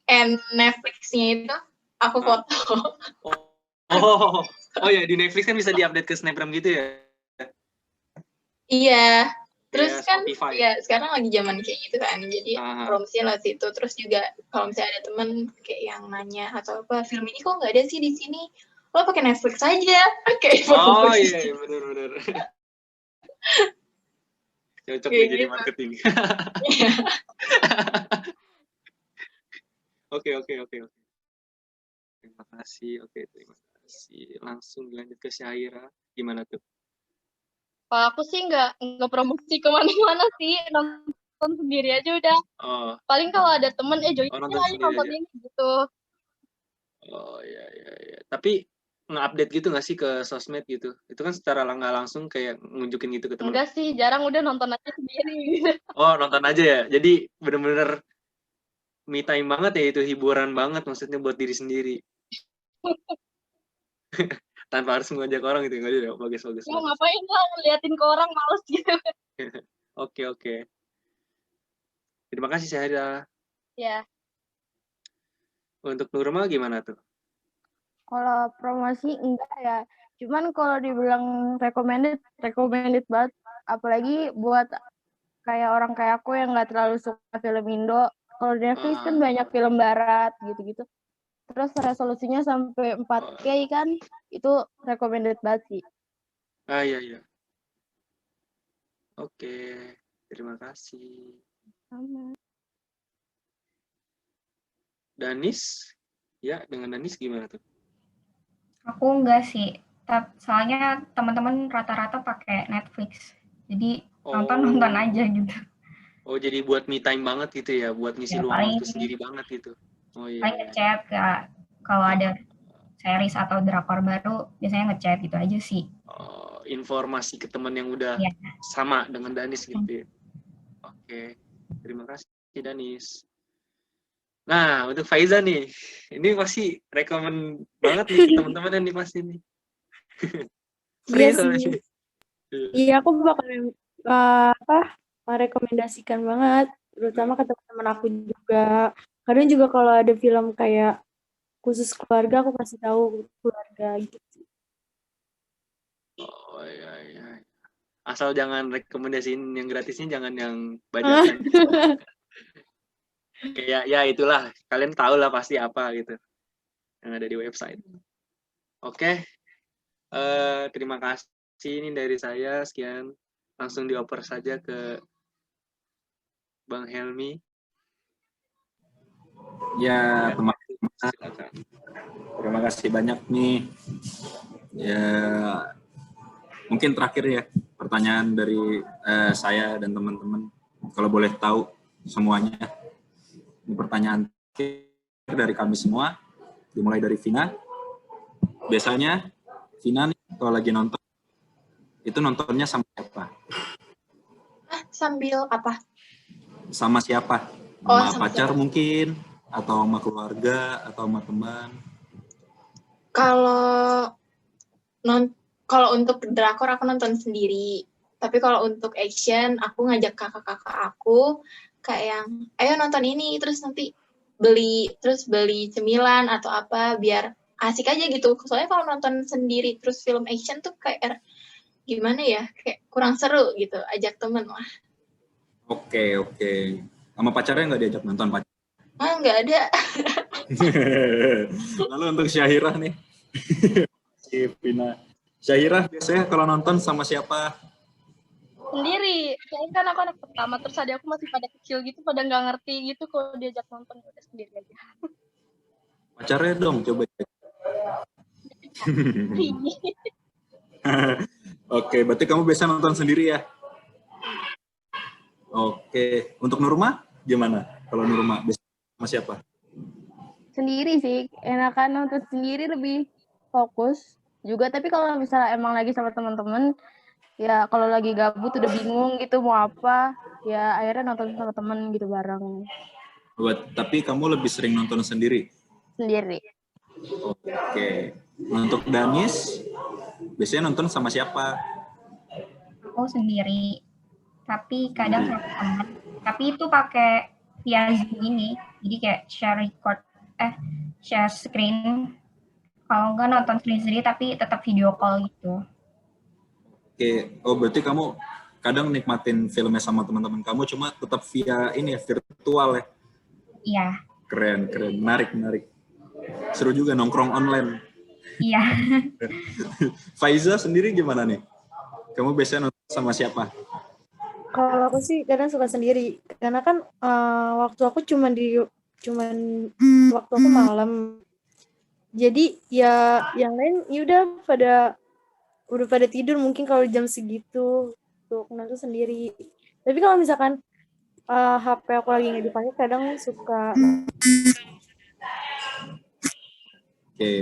Netflix-nya itu aku foto. Oh ya, di Netflix kan bisa diupdate ke Snapgram gitu ya? Iya, terus Kayak kan Spotify. ya sekarang lagi zaman kayak gitu kan, jadi promosinya lewat situ. Terus juga kalau misalnya ada temen kayak yang nanya atau apa, film ini kok nggak ada sih di sini, lo pakai Netflix aja, kayak Oh iya, bener. Cocok nih jadi marketing. Oke. Terima kasih. Langsung lanjut ke Syahira. Gimana tuh? Kalau aku sih nggak promosi kemana-mana sih, nonton sendiri aja udah. Oh. Paling kalau ada temen, join aja nonton ini gitu. Oh iya. Tapi nge-update gitu nggak sih ke sosmed gitu? Itu kan secara nggak langsung kayak nunjukin gitu ke temen. Enggak sih, jarang, udah nonton aja sendiri. Oh, nonton aja ya? Jadi bener-bener me time banget ya, itu hiburan banget maksudnya buat diri sendiri. Tanpa harus ngajak orang gitu, nggak ada. Bagus. Mau ngapain lah, ngeliatin ke orang, males gitu. Oke. Terima kasih Syahira. Ya. Untuk Nurma gimana tuh? Kalau promosi enggak ya. Cuman kalau dibilang recommended banget. Apalagi buat kayak orang kayak aku yang nggak terlalu suka film Indo. Kalau di Netflix kan banyak film barat gitu-gitu. Terus resolusinya sampai 4K kan, itu recommended banget sih. Iya. Oke, terima kasih. Sama. Danis? Ya, dengan Danis gimana tuh? Aku enggak sih. Soalnya teman-teman rata-rata pakai Netflix. Jadi nonton aja gitu. Oh, jadi buat me time banget gitu ya, buat ngisi luang waktu sendiri banget gitu. Oh iya. Paling ngechat Kalau ada series atau drakor baru, biasanya ngechat gitu aja sih. Informasi ke teman yang udah Iya. sama dengan Danis gitu ya. Oke, terima kasih Danis. Nah, untuk Faiza nih, ini pasti rekomen banget nih ke teman-teman yang pasti nih. Free Iya soalnya. sih. Iya, aku bakal merekomendasikan banget, terutama ke teman-teman aku juga. Kadang juga kalau ada film kayak khusus keluarga, aku kasih tahu keluarga gitu. Oh iya. Asal jangan rekomendasiin yang gratisnya, jangan yang bajakan. Kayak ya itulah, kalian tahu lah pasti apa gitu yang ada di website. Oke, terima kasih ini dari saya, sekian. Langsung dioper saja ke Bang Helmi. Ya, teman-teman, Silakan. terima kasih banyak nih. Ya, mungkin terakhir ya pertanyaan dari saya dan teman-teman. Kalau boleh tahu semuanya. Ini pertanyaan dari kami semua. Dimulai dari Vina. Biasanya Vina nih kalau lagi nonton, itu nontonnya sama siapa? Sambil apa? Sama siapa? Oh, Sama sama pacar siapa? mungkin, atau sama keluarga, atau sama teman. Kalau untuk drakor aku nonton sendiri. Tapi kalau untuk action, aku ngajak kakak-kakak aku kayak yang, ayo nonton ini, terus nanti beli cemilan atau apa biar asik aja gitu. Soalnya kalau nonton sendiri terus film action tuh kayak gimana ya, kayak kurang seru gitu. Ajak temen lah. Oke. Sama pacarnya nggak diajak nonton pacar? Nggak ada. Lalu untuk Syahirah nih. Si Vina. Syahirah biasanya kalau nonton sama siapa? Sendiri. Soalnya kan aku anak pertama, terus adik aku masih pada kecil gitu, pada nggak ngerti gitu kalau diajak nonton, udah sendiri aja. Pacarnya dong, coba. Oke, berarti kamu biasa nonton sendiri ya? Oke, untuk Nurma gimana? Kalau Nurma biasa sama siapa? Sendiri sih, enakan nonton sendiri lebih fokus juga. Tapi kalau misalnya emang lagi sama teman-teman, ya kalau lagi gabut udah bingung gitu mau apa, ya akhirnya nonton sama teman gitu bareng. Tapi kamu lebih sering nonton sendiri? Sendiri. Oke. Untuk Danis, biasanya nonton sama siapa? Aku sendiri, tapi kadang sama teman. Tapi itu pakai via Zoom ini, jadi kayak share screen. Kalau enggak nonton sendiri, tapi tetap video call gitu. Oke, oh berarti kamu kadang nikmatin filmnya sama teman-teman kamu, cuma tetap via ini ya, virtual ya? Iya. Keren, menarik. Seru juga nongkrong online. Iya. Faiza sendiri gimana nih? Kamu biasanya nonton sama siapa? Kalau aku sih kadang suka sendiri, karena kan waktu aku cuman waktu aku malam. Jadi ya yang lain udah pada tidur mungkin kalau jam segitu tuh nonton sendiri. Tapi kalau misalkan HP aku lagi nggak dipakai, kadang suka.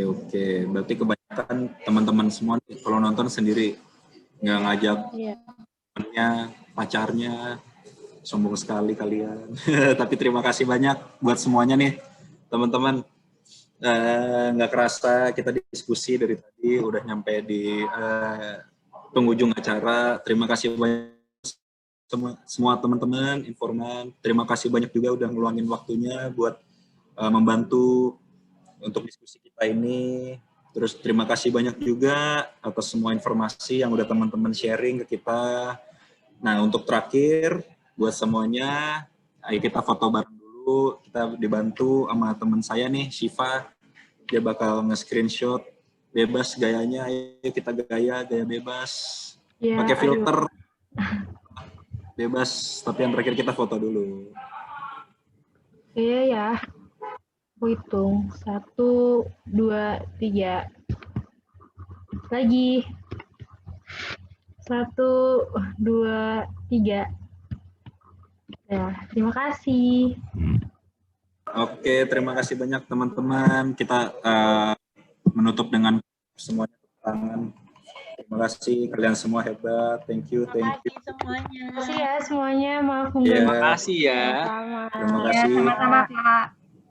Oke. Berarti kebanyakan teman-teman semua kalau nonton sendiri, nggak ngajak temannya, pacarnya. Sombong sekali kalian. Tapi terima kasih banyak buat semuanya nih, teman-teman. Nggak kerasa kita diskusi dari tadi udah nyampe di penghujung acara. Terima kasih banyak semua teman-teman informan. Terima kasih banyak juga udah ngeluangin waktunya buat membantu untuk diskusi kita ini. Terus terima kasih banyak juga atas semua informasi yang udah teman-teman sharing ke kita. Nah, untuk terakhir buat semuanya, ayo kita foto bareng dulu. Kita dibantu sama teman saya nih, Shiva. Dia bakal nge-screenshot bebas gayanya. Ayo kita gaya bebas. Ya, pakai filter. Bebas, tapi yang terakhir kita foto dulu. Iya ya. Aku hitung. 1, 2, 3. Lagi. 1, 2, 3. Ya, terima kasih. Oke, terima kasih banyak teman-teman. Kita menutup dengan semuanya tangan. Terima kasih, kalian semua hebat. Thank you, thank you. Terima kasih ya semuanya. Maaf Iya. Terima kasih ya. Sama. Terima Ya, kasih. sama-sama Kak.